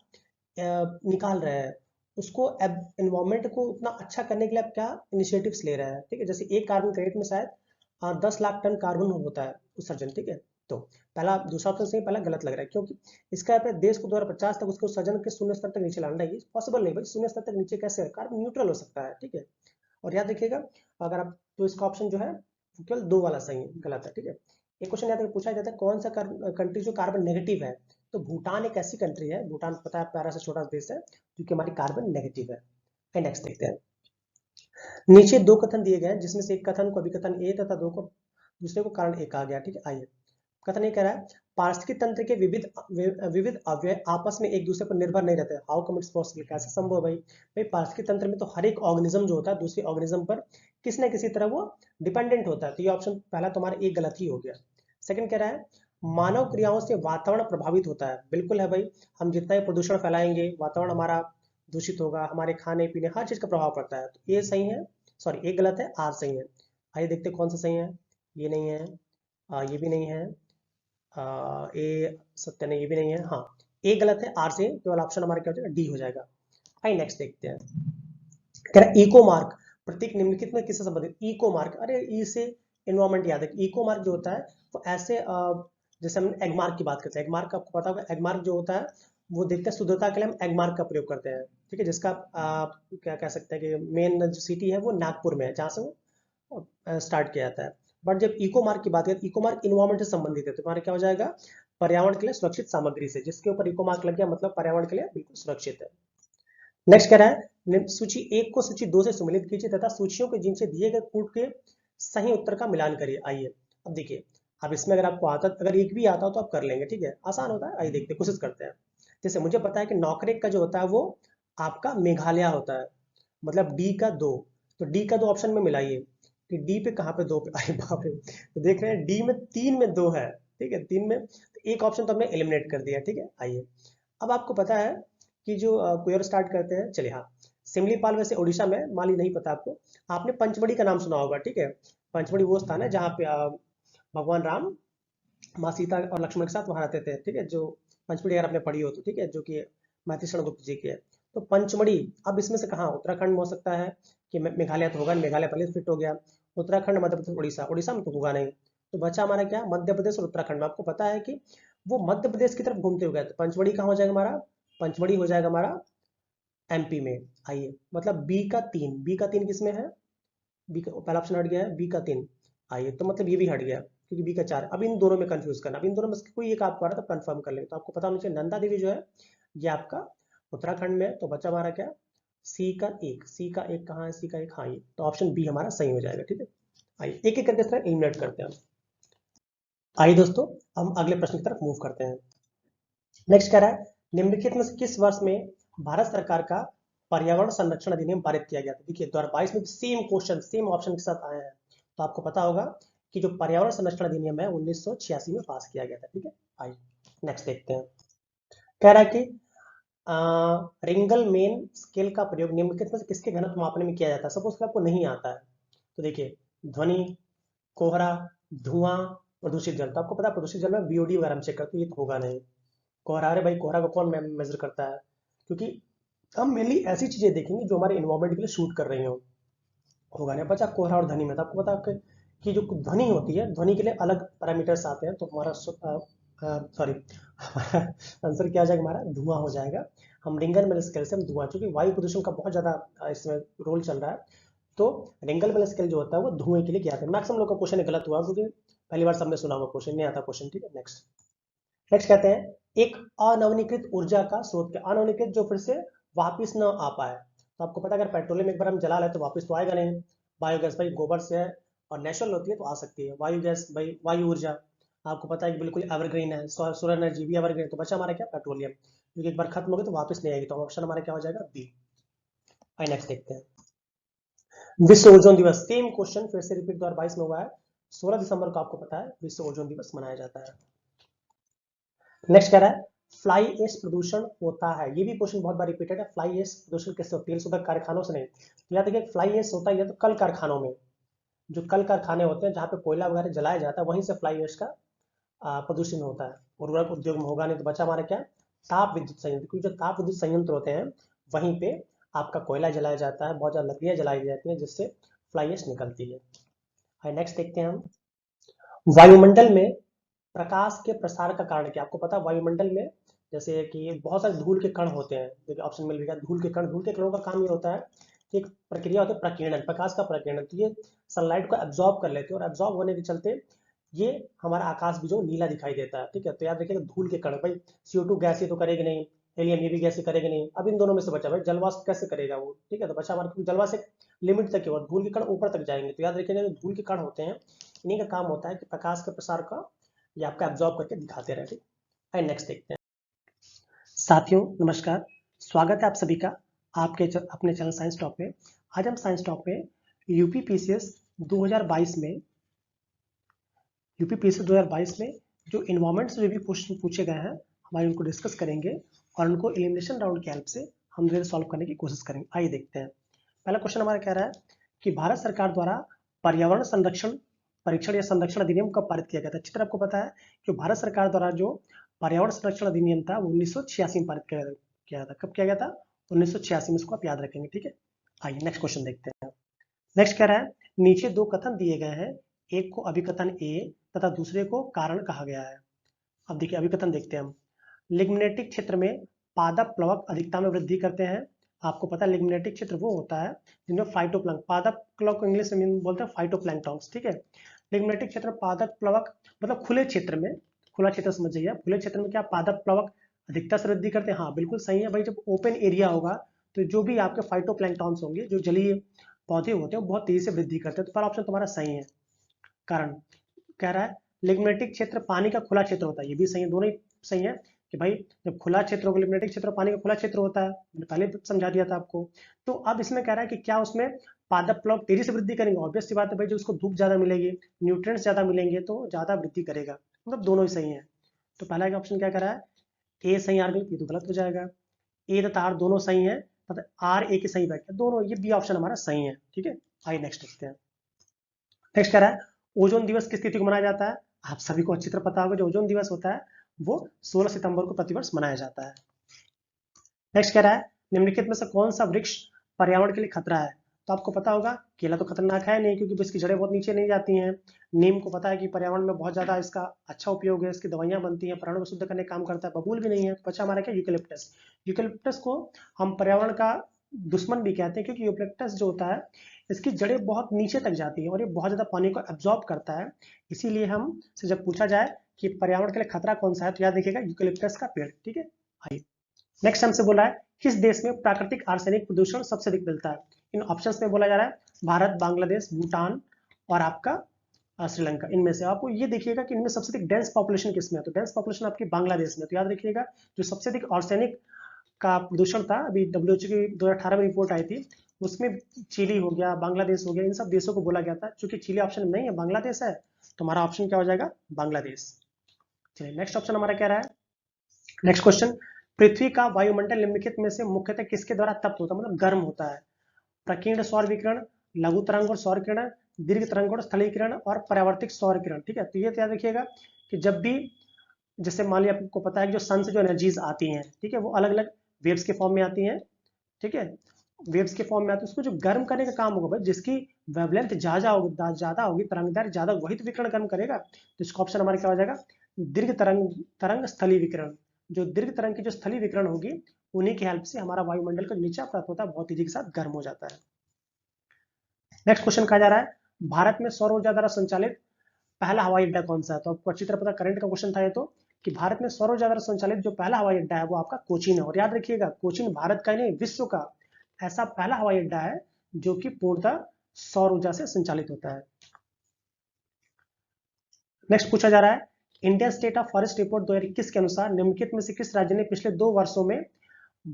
निकाल रहे हैं, उसको एनवायरमेंट को उतना अच्छा करने के लिए आप क्या इनिशिएटिव्स ले रहे हैं, ठीक है। जैसे एक कार्बन क्रेडिट में शायद 10 लाख टन कार्बन होता है उत्सर्जन, ठीक है। तो पहला, दूसरा ऑप्शन सही, पहला गलत लग रहा है, क्योंकि इसका अपने देश को 2050 तक उसके उत्सर्जन के शून्य स्तर तक नीचे लाना है। पॉसिबल नहीं भाई, शून्य स्तर तक नीचे कैसे? कार्बन न्यूट्रल हो सकता है, ठीक है। और याद रखिएगा, अगर आप, तो इसका ऑप्शन जो है केवल 2 वाला सही है, गलत है, ठीक है। एक क्वेश्चन याद पूछा जाता है, कौन सा कंट्री जो कार्बन नेगेटिव है? तो भूटान एक ऐसी कंट्री है, भूटान पता है प्यारा सा छोटा देश है, जो कि हमारी कार्बन नेगेटिव है। नेक्स्ट देखते हैं। नीचे 2 कथन दिए गए हैं, जिसमें से एक कथन को अभिकथन ए तथा दो को दूसरे को कारण ए कहा गया, ठीक है। आइए, कथन ये कह रहा है, पारिस्थितिकी तंत्र के विविध विविध अव्यय आपस में एक दूसरे पर निर्भर नहीं रहते। How come it's possible? कैसे संभव है भाई? भाई, पारिस्थितिकी तंत्र में तो हर एक ऑर्गेनिज्म जो होता है दूसरे ऑर्गेनिज्म पर किसी न किसी तरह वो डिपेंडेंट होता है। तो ये ऑप्शन पहला तुम्हारा एक गलत ही हो गया। सेकंड कह रहा है, मानव क्रियाओं से वातावरण प्रभावित होता है। बिल्कुल है भाई, हम जितना ही प्रदूषण फैलाएंगे, वातावरण हमारा दूषित होगा, हमारे खाने पीने हर चीज का प्रभाव पड़ता है। तो ये सही है, सॉरी एक गलत है, आर सही है। आइए देखते कौन सा सही है। ये नहीं है, ये भी नहीं है, ए सत्य नहीं, ये भी नहीं है, हाँ ए गलत है, आर से केवल ऑप्शन हमारा क्या हो जाएगा? डी हो जाएगा। आइए नेक्स्ट देखते हैं। कह रहा इको मार्क प्रतीक निम्नलिखित में किससे संबंधित? इको मार्क, अरे ई से एनवायरमेंट याद है। इको मार्क जो होता है वो ऐसे जैसे हम एग मार्क की बात करते हैं, एग मार्क आपको पता होगा, एग मार्क जो होता है वो देखते हैं शुद्धता के लिए हम एग मार्क का प्रयोग करते हैं, ठीक है। जिसका क्या कह सकते हैं कि मेन जो सिटी है वो नागपुर में है, जहाँ से वो स्टार्ट किया जाता है। बट जब इको मार्क की बात करें, इको मार्क इन्वायरमेंट से संबंधित है, तो हमारा क्या हो जाएगा? पर्यावरण के लिए सुरक्षित सामग्री से, जिसके ऊपर इको मार्क लग गया मतलब पर्यावरण के लिए बिल्कुल सुरक्षित है। नेक्स्ट कह रहा है, सूची 1 को सूची 2 से सम्मिलित कीजिए तथा सूचियों के जिनसे दिए गए कूट के सही उत्तर का मिलान करिए। आइए अब देखिए, अब इसमें अगर आपको आता, अगर एक भी आता हो तो आप कर लेंगे, ठीक है, आसान होता है। आइए देखते कोशिश करते हैं। जैसे मुझे पता है कि नौकरेक का जो होता है वो आपका मेघालय होता है, मतलब डी का 2। तो डी का 2 ऑप्शन में मिलाइए कि डी पे कहाँ पे 2 पे, अरे बाप रे, तो देख रहे हैं डी में 3 में 2 है, ठीक है, 3 में तो एक ऑप्शन तो हमने एलिमिनेट कर दिया, ठीक है। आइए, अब आपको पता है कि जो क्वेर स्टार्ट करते हैं, चलिए हाँ, सिमलीपाल वैसे उड़ीसा में, मान ली नहीं पता आपको, आपने पंचमढ़ी का नाम सुना होगा, ठीक है। पंचमढ़ी वो स्थान है जहाँ पे भगवान राम माँ सीता और लक्ष्मण के साथ वहां रहते थे, ठीक है। जो पंचमढ़ी अगर आपने पढ़ी हो तो, ठीक है, जो कि मातृषण गुप्त जी की है। तो पंचमढ़ी, अब इसमें से कहाँ, उत्तराखंड में हो सकता है कि मेघालय तो होगा, मेघालय पहले फिट हो गया। उत्तराखंड, मध्य प्रदेश, उड़ीसा, उड़ीसा में तो होगा नहीं। तो बचा हमारा क्या? मध्य प्रदेश और उत्तराखंड में। आपको पता है कि वो मध्य प्रदेश की तरफ घूमते हुए गए, तो पंचमढ़ी कहाँ हो जाएगा हमारा? पंचमढ़ी हो जाएगा हमारा एमपी में। आइए, मतलब बी का 3, बी का 3 किसमें है? बी का पहला ऑप्शन हट गया है, बी का 3। आइए, तो मतलब ये भी हट गया, क्योंकि बी का 4। अब इन दोनों में कंफ्यूज करना, अब इन दोनों में से कोई एक आपको आ रहा है तो कंफर्म कर लेंगे। तो आपको पता होना चाहिए नंदा देवी जो है ये आपका उत्तराखंड में है, तो बच्चा हमारा क्या? सी का 1। सी का 1 कहाँ है? सी का 1, हाँ, ये तो ऑप्शन बी हमारा सही हो जाएगा, ठीक है। आइए एक एक करके इस तरह एलिमिनेट करते हैं। आइए दोस्तों, हम अगले प्रश्न की तरफ मूव करते हैं। नेक्स्ट कह रहा है, निम्नलिखित में से किस वर्ष में भारत सरकार का पर्यावरण संरक्षण अधिनियम पारित किया गया था? देखिए 2022 में सेम क्वेश्चन सेम ऑप्शन के साथ आए हैं, तो आपको पता होगा कि जो पर्यावरण संरक्षण अधिनियम है 1986 में पास किया गया था, ठीक है। आइए नेक्स्ट देखते हैं। कह रहा है कि रिंगल मेन स्केल का प्रयोग निम्नलिखित में से किसके घनत्व मापने में किया जाता है? सपोज आपको नहीं आता है, तो देखिए ध्वनि, कोहरा, धुआं, प्रदूषित जल। तो आपको पता है प्रदूषित जल में बीओडी वगैरह हम चेक करते हैं, ये तो होगा नहीं। कोहरा, अरे भाई कोहरा को कौन मेजर करता है? क्योंकि हम मेनली ऐसी चीजें देखेंगे जो हमारे इन्वायरमेंट के लिए शूट कर रही हो, होगा नहीं। बचा कोहरा और ध्वनि में, तो आपको पता है कि जो ध्वनि होती है, ध्वनि के लिए अलग पैरामीटर्स आते हैं, तो हमारा सॉरी आंसर क्या आ जाएगा हमारा? धुआं हो जाएगा। हम रिंगल मेल स्केल से हम धुआं, चूंकि वायु प्रदूषण का बहुत ज्यादा इसमें रोल चल रहा है, तो रिंगल मेल स्केल जो होता है वो धुएं के लिए किया जाता है। मैक्सिमम लोग का क्वेश्चन गलत हुआ, क्योंकि पहली बार सबने सुना हुआ क्वेश्चन, नहीं आता क्वेश्चन, ठीक है। नेक्स्ट नेक्स्ट कहते हैं, एक अनवनीकृत ऊर्जा का स्रोत क्या? अनवनीकृत जो फिर से वापिस न आ पाए, तो आपको पता है अगर पेट्रोलियम एक बार हम जला लें तो वापस तो आएगा नहीं। बायोगैस भाई गोबर से है और नेचुरल होती है तो आ सकती है। वायु गैस भाई वायु ऊर्जा आपको पता है कि बिल्कुल एवरग्रीन है। सोलर एनर्जी भी एवरग्रीन, तो बचा हमारा क्या पेट्रोलियम, क्योंकि एक बार खत्म हो गई तो वापस नहीं आएगी। तो ऑप्शन हमारा क्या हो जाएगा बी। आइए नेक्स्ट देखते हैं। विश्व ओजोन दिवस, सेम क्वेश्चन फिर से रिपीट 2022 में हुआ है। 16 दिसंबर को आपको पता है विश्व ओजोन दिवस मनाया जाता है। नेक्स्ट कह रहा है फ्लाई एश प्रदूषण होता है, ये भी क्वेश्चन बहुत बार रिपीटेड है। फ्लाई एश प्रदूषण किससे होता है? तेल शोधक कारखानों से नहीं। तो याद देखिए फ्लाई एश होता है तो कल कारखानों में, जो कल कारखाने होते हैं जहाँ पे कोयला वगैरह जलाया जाता है वहीं से फ्लाई एश का प्रदूषण होता है। उर्वरक उद्योग में होगा नहीं तो बचा हमारा क्या, ताप विद्युत संयंत्र, क्योंकि जो ताप विद्युत संयंत्र होते हैं वहीं पे आपका कोयला जलाया जाता है, बहुत ज्यादा लकड़ियां जलाई जाती हैं जिससे फ्लाई एश निकलती है। नेक्स्ट देखते हैं हम। वायुमंडल में प्रकाश के प्रसार का कारण क्या? आपको पता है वायुमंडल में जैसे कि बहुत सारे धूल के कण होते हैं, देखिए ऑप्शन मिल गया धूल के कण। धूल के कणों का काम ये होता है कि एक प्रक्रिया होती है प्रकीर्णन, प्रकाश का प्रकीर्णन। तो ये सनलाइट को एब्जॉर्ब कर लेते हैं और एब्जॉर्ब होने के चलते ये हमारा आकाश भी जो नीला दिखाई देता है। ठीक है, तो याद रखिएगा धूल के कण भाई CO2 गैस ही तो करेगी नहीं, हेलियम ये भी गैस ही करेगी नहीं। अब इन दोनों में से बचा भाई जलवाष्प कैसे करेगा वो? ठीक है, तो बचा हमारा जलवाष्प एक लिमिट तक है और धूल के कण ऊपर तक जाएंगे। तो याद रखिएगा जो धूल के कण होते हैं इन्हीं का काम होता है कि प्रकाश के प्रसार का ये आपका एब्जॉर्ब करके दिखाते रहे। ठीक है, नेक्स्ट देखते हैं। साथियों नमस्कार, स्वागत है आप सभी का आपके अपने चैनल साइंस टॉप पे। आज हम साइंस टॉप पे यूपीपीसीएस 2022 में जो इन्वायरमेंट से रिव्यू क्वेश्चन पूछे गए हैं हमारे उनको डिस्कस करेंगे और उनको एलिमिनेशन राउंड की हेल्प से हम धीरे सॉल्व करने की कोशिश करेंगे। आइए देखते हैं। पहला क्वेश्चन हमारा कह रहा है कि भारत सरकार द्वारा पर्यावरण संरक्षण परीक्षण या संरक्षण अधिनियम कब पारित किया गया था? चित्र आपको पता है कि भारत सरकार द्वारा जो पर्यावरण संरक्षण अधिनियम था वो 1986 में पारित किया था। कब किया गया था? 1986 में। इसको आप याद रखेंगे। ठीक है, आइए नेक्स्ट क्वेश्चन देखते हैं। नेक्स्ट कह रहा है नीचे दो कथन दिए गए हैं, एक को अभिकथन ए तथा दूसरे को कारण कहा गया है। अब देखिए अभिकथन देखते हैं हम। लिग्नेटिक क्षेत्र में पादप प्लवक अधिकता में वृद्धि करते हैं। आपको पता है लिग्नेटिक क्षेत्र वो होता है जिनमें फाइटोप्लैंक्टन, पादप प्लवक इंग्लिश में बोलते हैं फाइटोप्लैंक्टन्स। ठीक है, लिग्नेटिक क्षेत्र पादप प्लवक मतलब खुले क्षेत्र में, खुला क्षेत्र समझ जाइए, खुले क्षेत्र में क्या पादप प्लवक अधिकता से वृद्धि करते हैं। हाँ बिल्कुल सही है भाई, जब ओपन एरिया होगा तो जो भी आपके फाइटोप्लैंक्टन्स होंगे जो जलीय पौधे होते हैं वो बहुत तेजी से वृद्धि करते हैं। तो पहला ऑप्शन तुम्हारा सही है। कारण कह रहा है लिग्नेटिक क्षेत्र पानी का खुला क्षेत्र होता है, ये भी सही है, दोनों ही सही है कि भाई जब खुला क्षेत्र होगा, लिग्नेटिक क्षेत्र पानी का खुला क्षेत्र होता है, मैंने पहले समझा दिया था आपको। तो अब इसमें कह रहा है कि क्या उसमें पादप प्लवक तेजी से वृद्धि करेंगे? ऑब्वियस सी बात है भाई, जो उसको धूप ज्यादा मिलेगी, न्यूट्रिएंट्स ज्यादा मिलेंगे तो ज्यादा वृद्धि करेगा। मतलब दोनों ही सही है। तो पहला ऑप्शन क्या कर रहा है, ए सही आर ये तो गलत हो जाएगा। ए तथा आर दोनों सही है, मतलब आर ए की सही व्याख्या दोनों, ये बी ऑप्शन हमारा सही है। ठीक है, आइए नेक्स्ट देखते हैं। नेक्स्ट कह रहा है ओजोन दिवस किस तिथि को मनाया जाता है? आप सभी को अच्छी तरह पता होगा जो ओजोन दिवस होता है वो 16 सितंबर को प्रतिवर्ष मनाया जाता है। नेक्स्ट कह रहा है निम्नलिखित में से कौन सा वृक्ष पर्यावरण के लिए खतरा है? तो आपको पता होगा केला तो खतरनाक है नहीं क्योंकि इसकी जड़ें बहुत नीचे नहीं जाती हैं। नीम को पता है कि पर्यावरण में बहुत ज्यादा इसका अच्छा उपयोग है, इसकी दवाइयां बनती हैं, पर्यावरण को शुद्ध करने का काम करता है। बबूल भी नहीं है। बचा हमारा क्या, यूकेलिप्टस। यूकेलिप्टस को हम पर्यावरण का दुश्मन भी कहते हैं क्योंकि यूकेलिप्टस जो होता है इसकी जड़ें बहुत नीचे तक जाती है और ये बहुत ज्यादा पानी को एब्जॉर्ब करता है। इसीलिए हम से जब पूछा जाए कि पर्यावरण के लिए खतरा कौन सा है तो याद रखिएगा यूकेलिप्टस का पेड़। ठीक है, आइए नेक्स्ट हमसे बोला है किस देश में प्राकृतिक आर्सेनिक प्रदूषण सबसे अधिक मिलता है? इन ऑप्शंस में बोला जा रहा है भारत, बांग्लादेश, भूटान और आपका श्रीलंका। इनमें से आपको ये देखिएगा कि इनमें सबसे अधिक डेंस पॉपुलेशन किसमें है? तो डेंस पॉपुलेशन आपकी बांग्लादेश में। तो याद रखिएगा जो सबसे अधिक आर्सेनिक का प्रदूषण था, अभी WHO की 2018 में रिपोर्ट आई थी, उसमें चिली हो गया, बांग्लादेश हो गया, इन सब देशों को बोला गया था। चूंकि चिली ऑप्शन में नहीं है, बांग्लादेश है, तो हमारा ऑप्शन क्या हो जाएगा, बांग्लादेश। चलिए नेक्स्ट ऑप्शन हमारा क्या रहा है। नेक्स्ट क्वेश्चन, पृथ्वी का वायुमंडल निम्नलिखित में से मुख्यतः किसके द्वारा तप्त होता है, मतलब गर्म होता है? प्रकीर्ण सौर विकिरण, लघु तरंग और सौर किरण, दीर्घ तरंग और स्थलीय किरण और परावर्तित सौर किरण। ठीक है, तो ये याद रखिएगा कि जब भी जैसे मान लिया आपको पता है कि जो सन से जो एनर्जीज आती हैं, ठीक है, वो अलग अलग वेव्स के फॉर्म में आती हैं। ठीक है, वेव्स के फॉर्म में आती है, उसको जो गर्म करने का काम होगा भाई, जिसकी वेवलेंथ ज्यादा होगी, तरंगदैर्घ्य ज्यादा, वही तो विकिरण गर्म करेगा। तो इसका ऑप्शन हमारा क्या हो जाएगा, दीर्घ तरंग स्थलीय विकिरण। जो दीर्घ तरंग की जो स्थलीय विकिरण होगी उन्हीं की हेल्प से हमारा वायुमंडल का नीचा प्राप्त होता है, बहुत तेजी के साथ गर्म हो जाता है। नेक्स्ट क्वेश्चन कहा जा रहा है भारत में सौर ऊर्जा द्वारा संचालित पहला हवाई अड्डा कौन सा है? तो आपको अच्छी तरह पता, करंट का क्वेश्चन था ये तो, कि भारत में सौर ऊर्जा द्वारा संचालित जो पहला हवाई अड्डा है वो आपका कोचीन है। और याद रखिएगा कोचीन भारत का ही नहीं विश्व का ऐसा पहला हवाई अड्डा है जो कि पूर्णतः सौर ऊर्जा से संचालित होता है। नेक्स्ट पूछा जा रहा है, Indian state of forest report 2021 के अनुसार निम्नलिखित में से किस राज्य ने पिछले 2 वर्षों में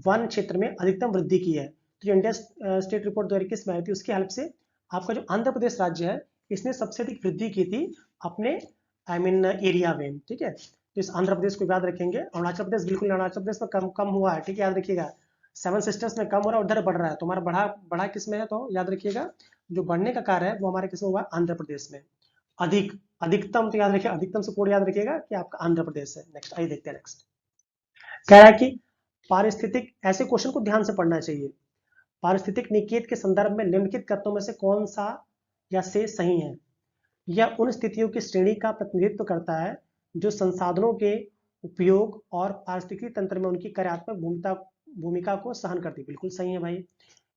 वन क्षेत्र में अधिकतम वृद्धि की है? तो जो इंडियन स्टेट रिपोर्ट 2021 में आई थी उसकी हेल्प से आपका जो आंध्र प्रदेश राज्य है इसने सबसे अधिक वृद्धि की थी अपने एरिया में, ठीक है। तो इस आंध्र प्रदेश को याद रखेंगे। अरुणाचल प्रदेश, बिल्कुल अरुणाचल प्रदेश में कम हुआ है, ठीक है, याद रखिएगा। 7 सिस्टर्स में कम हो रहा है, उधर बढ़ रहा है। तुम्हारा बढ़ा किस में है? तो याद रखिएगा जो बढ़ने का कार्य है वो हमारे किस में हुआ? आंध्र प्रदेश में। अधिकतम तो याद रखिए, अधिकतम से कोड याद रखिएगा कि आपका आंध्र प्रदेश है। नेक्स्ट आइए देखते हैं। नेक्स्ट कह रहा है कि पारिस्थितिक, ऐसे क्वेश्चन को ध्यान से पढ़ना चाहिए। पारिस्थितिक निकेत के संदर्भ में निम्नलिखित कथनों में से कौन सा या से सही है? यह उन स्थितियों की श्रेणी का प्रतिनिधित्व करता है जो संसाधनों के उपयोग और पारिस्थितिकी तंत्र में उनकी कार्यात्मक भूमिका को सहन करती है। बिल्कुल सही है भाई,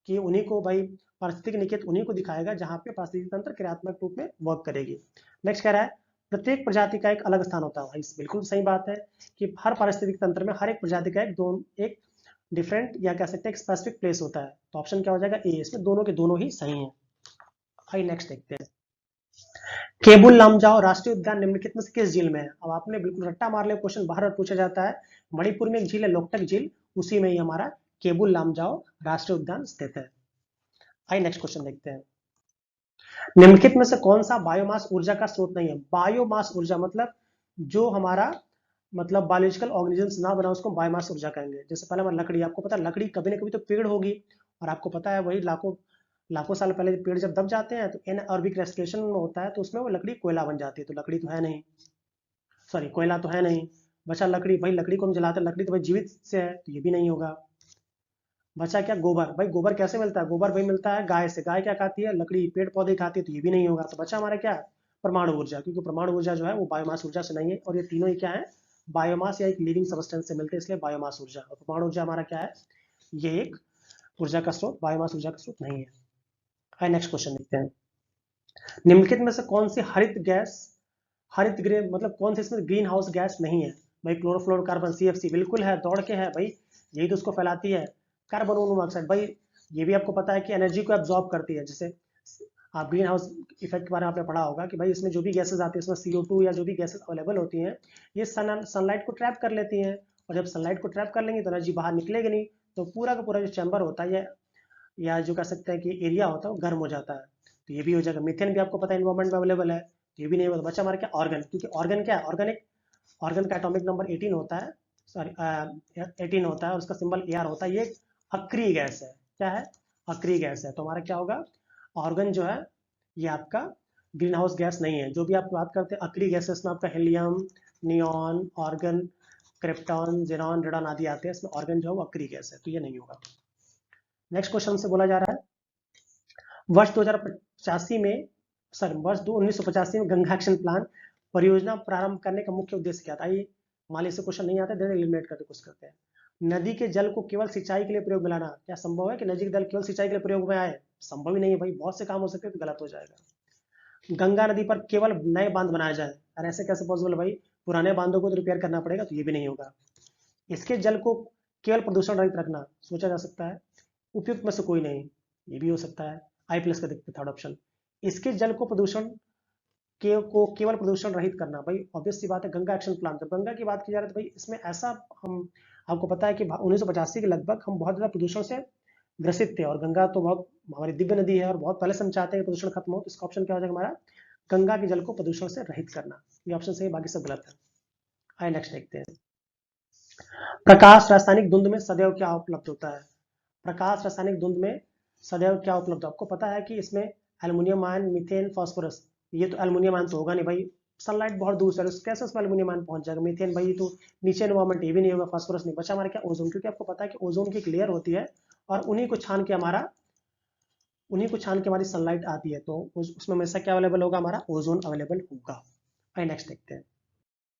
कि उन्हीं को भाई पारिस्थितिक निकेत उन्हीं को दिखाएगा जहां पे पारिस्थितिकी तंत्र क्रियात्मक रूप में वर्क करेगी। नेक्स्ट कह रहा है प्रत्येक प्रजाति का एक अलग स्थान होता है। भाई बिल्कुल सही बात है कि हर पारिस्थितिक तंत्र में हर एक प्रजाति का एक डिफरेंट या कह सकते हैं एक स्पेसिफिक प्लेस होता है। तो ऑप्शन क्या हो जाएगा? ए। इसमें दोनों के दोनों ही सही हैं। आइए नेक्स्ट देखते हैं। केबुल लामजाओ राष्ट्रीय उद्यान निम्नलिखित में से किस झील में है? अब आपने बिल्कुल रट्टा मार लिया, क्वेश्चन बार बार पूछा जाता है। मणिपुर में एक झील है लोकटक झील, उसी में ही हमारा केबुल लामजाओ राष्ट्रीय उद्यान स्थित है। आइए नेक्स्ट क्वेश्चन देखते हैं। निम्नलिखित में से कौन सा बायोमास ऊर्जा का स्रोत नहीं है? बायोमास ऊर्जा मतलब जो हमारा बायोलॉजिकल ऑर्गेनिजम्स ना बना उसको बायोमास ऊर्जा कहेंगे। जैसे पहले हमारा लकड़ी, आपको पता है लकड़ी कभी ना कभी तो पेड़ होगी, और आपको पता है वही लाखों साल पहले पेड़ जब दब जाते हैं तो एनअर्बिक रेस्पिरेशन होता है, तो उसमें वो लकड़ी कोयला बन जाती है। तो लकड़ी तो है नहीं, सॉरी कोयला तो है नहीं, बचा लकड़ी। भाई लकड़ी को हम जलाते हैं, लकड़ी तो भाई जीवित से है, तो ये भी नहीं होगा। बचा क्या? गोबर। भाई गोबर कैसे मिलता है? गोबर भाई मिलता है गाय से। गाय क्या खाती है? लकड़ी, पेड़ पौधे खाती है, तो ये भी नहीं होगा। तो बचा हमारा क्या? परमाणु ऊर्जा, क्योंकि परमाणु ऊर्जा जो है वो बायोमास ऊर्जा से नहीं है, और ये तीनों ही क्या है? बायोमास या एक लिविंग सब्सटेंस से मिलते हैं, इसलिए बायोमास ऊर्जा। और परमाणु ऊर्जा हमारा क्या है? ये एक ऊर्जा का स्रोत, बायोमास ऊर्जा का स्रोत नहीं है। आइए नेक्स्ट क्वेश्चन देखते हैं। निम्नलिखित में से कौन सी हरित गृह कौन सी इसमें ग्रीन हाउस गैस नहीं है? भाई क्लोरोफ्लोरोकार्बन, CFC बिल्कुल है, दौड़ के है भाई, यही तो उसको फैलाती है। कार्बन मोनोऑक्साइड, भाई ये भी आपको पता है कि एनर्जी को एब्जॉर्ब करती है। जैसे आप ग्रीन हाउस इफेक्ट के बारे में आपने पढ़ा होगा कि भाई इसमें जो भी गैसेस आती है, इसमें CO2 या जो भी गैसेस अवेलेबल होती हैं, ये सनलाइट को ट्रैप कर लेती हैं, और जब सनलाइट को ट्रैप कर लेंगी तो एनर्जी बाहर निकलेगी नहीं, तो पूरा का पूरा जो चैम्बर होता है या जो कह सकते हैं कि एरिया होता है वो गर्म हो जाता है। तो ये भी हो जाएगा। मीथेन भी आपको पता है एनवायरमेंट में अवेलेबल है, तो ये भी नहीं होगा। बच्चा हमारा क्या? ऑर्गन, क्योंकि ऑर्गन क्या है? ऑर्गन का एटॉमिक नंबर 18 होता है, सॉरी 18 होता है, और उसका सिंबल AR होता है। ये अक्रिय गैस है। क्या है? अक्रिय गैस है। तो हमारा क्या होगा? ऑर्गन जो है ये आपका ग्रीन हाउस गैस नहीं है। जो भी आप बात करते हैं अक्रिय गैसेस में, आपका helium, neon, organ, krypton, xenon, radon आदि आते हैं, इसमें ऑर्गन जो है वो अक्रिय गैस है, तो ये नहीं होगा। नेक्स्ट क्वेश्चन से बोला जा रहा है वर्ष 2085 में, वर्ष 1985 में गंगा एक्शन प्लान परियोजना प्रारंभ करने का मुख्य उद्देश्य क्या था? आइए मान लीजिए क्वेश्चन नहीं आता, डायरेक्ट एलिमिनेट करके कुछ करते हैं। नदी के जल को केवल सिंचाई के लिए प्रयोग में लाना, क्या संभव है कि नदी के जल केवल सिंचाई के लिए प्रयोग में आए? संभव ही नहीं है भाई, बहुत से काम हो सकते हैं, तो गलत हो जाएगा। गंगा नदी पर केवल नए बांध बनाए जाए, अरे ऐसे कैसे पॉसिबल भाई? पुराने बांधों को तो रिपेयर करना पड़ेगा, तो ये भी नहीं होगा। इसके जल को केवल प्रदूषण रहित रखना, सोचा जा सकता है। उपयुक्त में से कोई नहीं, ये भी हो सकता है। I+ का देखते थर्ड ऑप्शन। इसके जल को केवल प्रदूषण रहित करना, भाई ऑब्वियस सी बात है गंगा एक्शन प्लान। जब गंगा की बात की जा रही है तो भाई इसमें ऐसा, हम आपको पता है कि 1985 के लगभग हम बहुत ज्यादा प्रदूषण से ग्रसित थे, और गंगा तो बहुत हमारी दिव्य नदी है, और बहुत पहले से हम चाहते हैं कि प्रदूषण खत्म हो। तो इसका ऑप्शन क्या हो जाएगा हमारा? गंगा के जल को प्रदूषण से रहित करना। ये ऑप्शन सही, बाकी सब गलत है। आइए नेक्स्ट देखते हैं। प्रकाश रासायनिक धुंध में सदैव क्या उपलब्ध होता है? प्रकाश रासायनिक धुंध में सदैव क्या उपलब्ध है? आपको पता है कि इसमें एल्युमिनियम आयन, मीथेन, फास्फोरस। ये तो एल्युमिनियम आयन तो होगा नहीं भाई, सनलाइट बहुत दूर से, कैसे उसमें एल्युमिनियम आयन पहुंच जाएगा? मीथेन भाई तो नीचे एनवायरमेंट, ये भी नहीं होगा। फास्फोरस नहीं। बचा हमारा क्या? ओजोन, क्योंकि आपको पता है कि ओजोन की एक लेयर होती है, और उन्हीं को छान के हमारी सनलाइट आती है, तो उसमें हमेशा क्या अवेलेबल होगा? हमारा ओजोन अवेलेबल होगा। नेक्स्ट देखते हैं।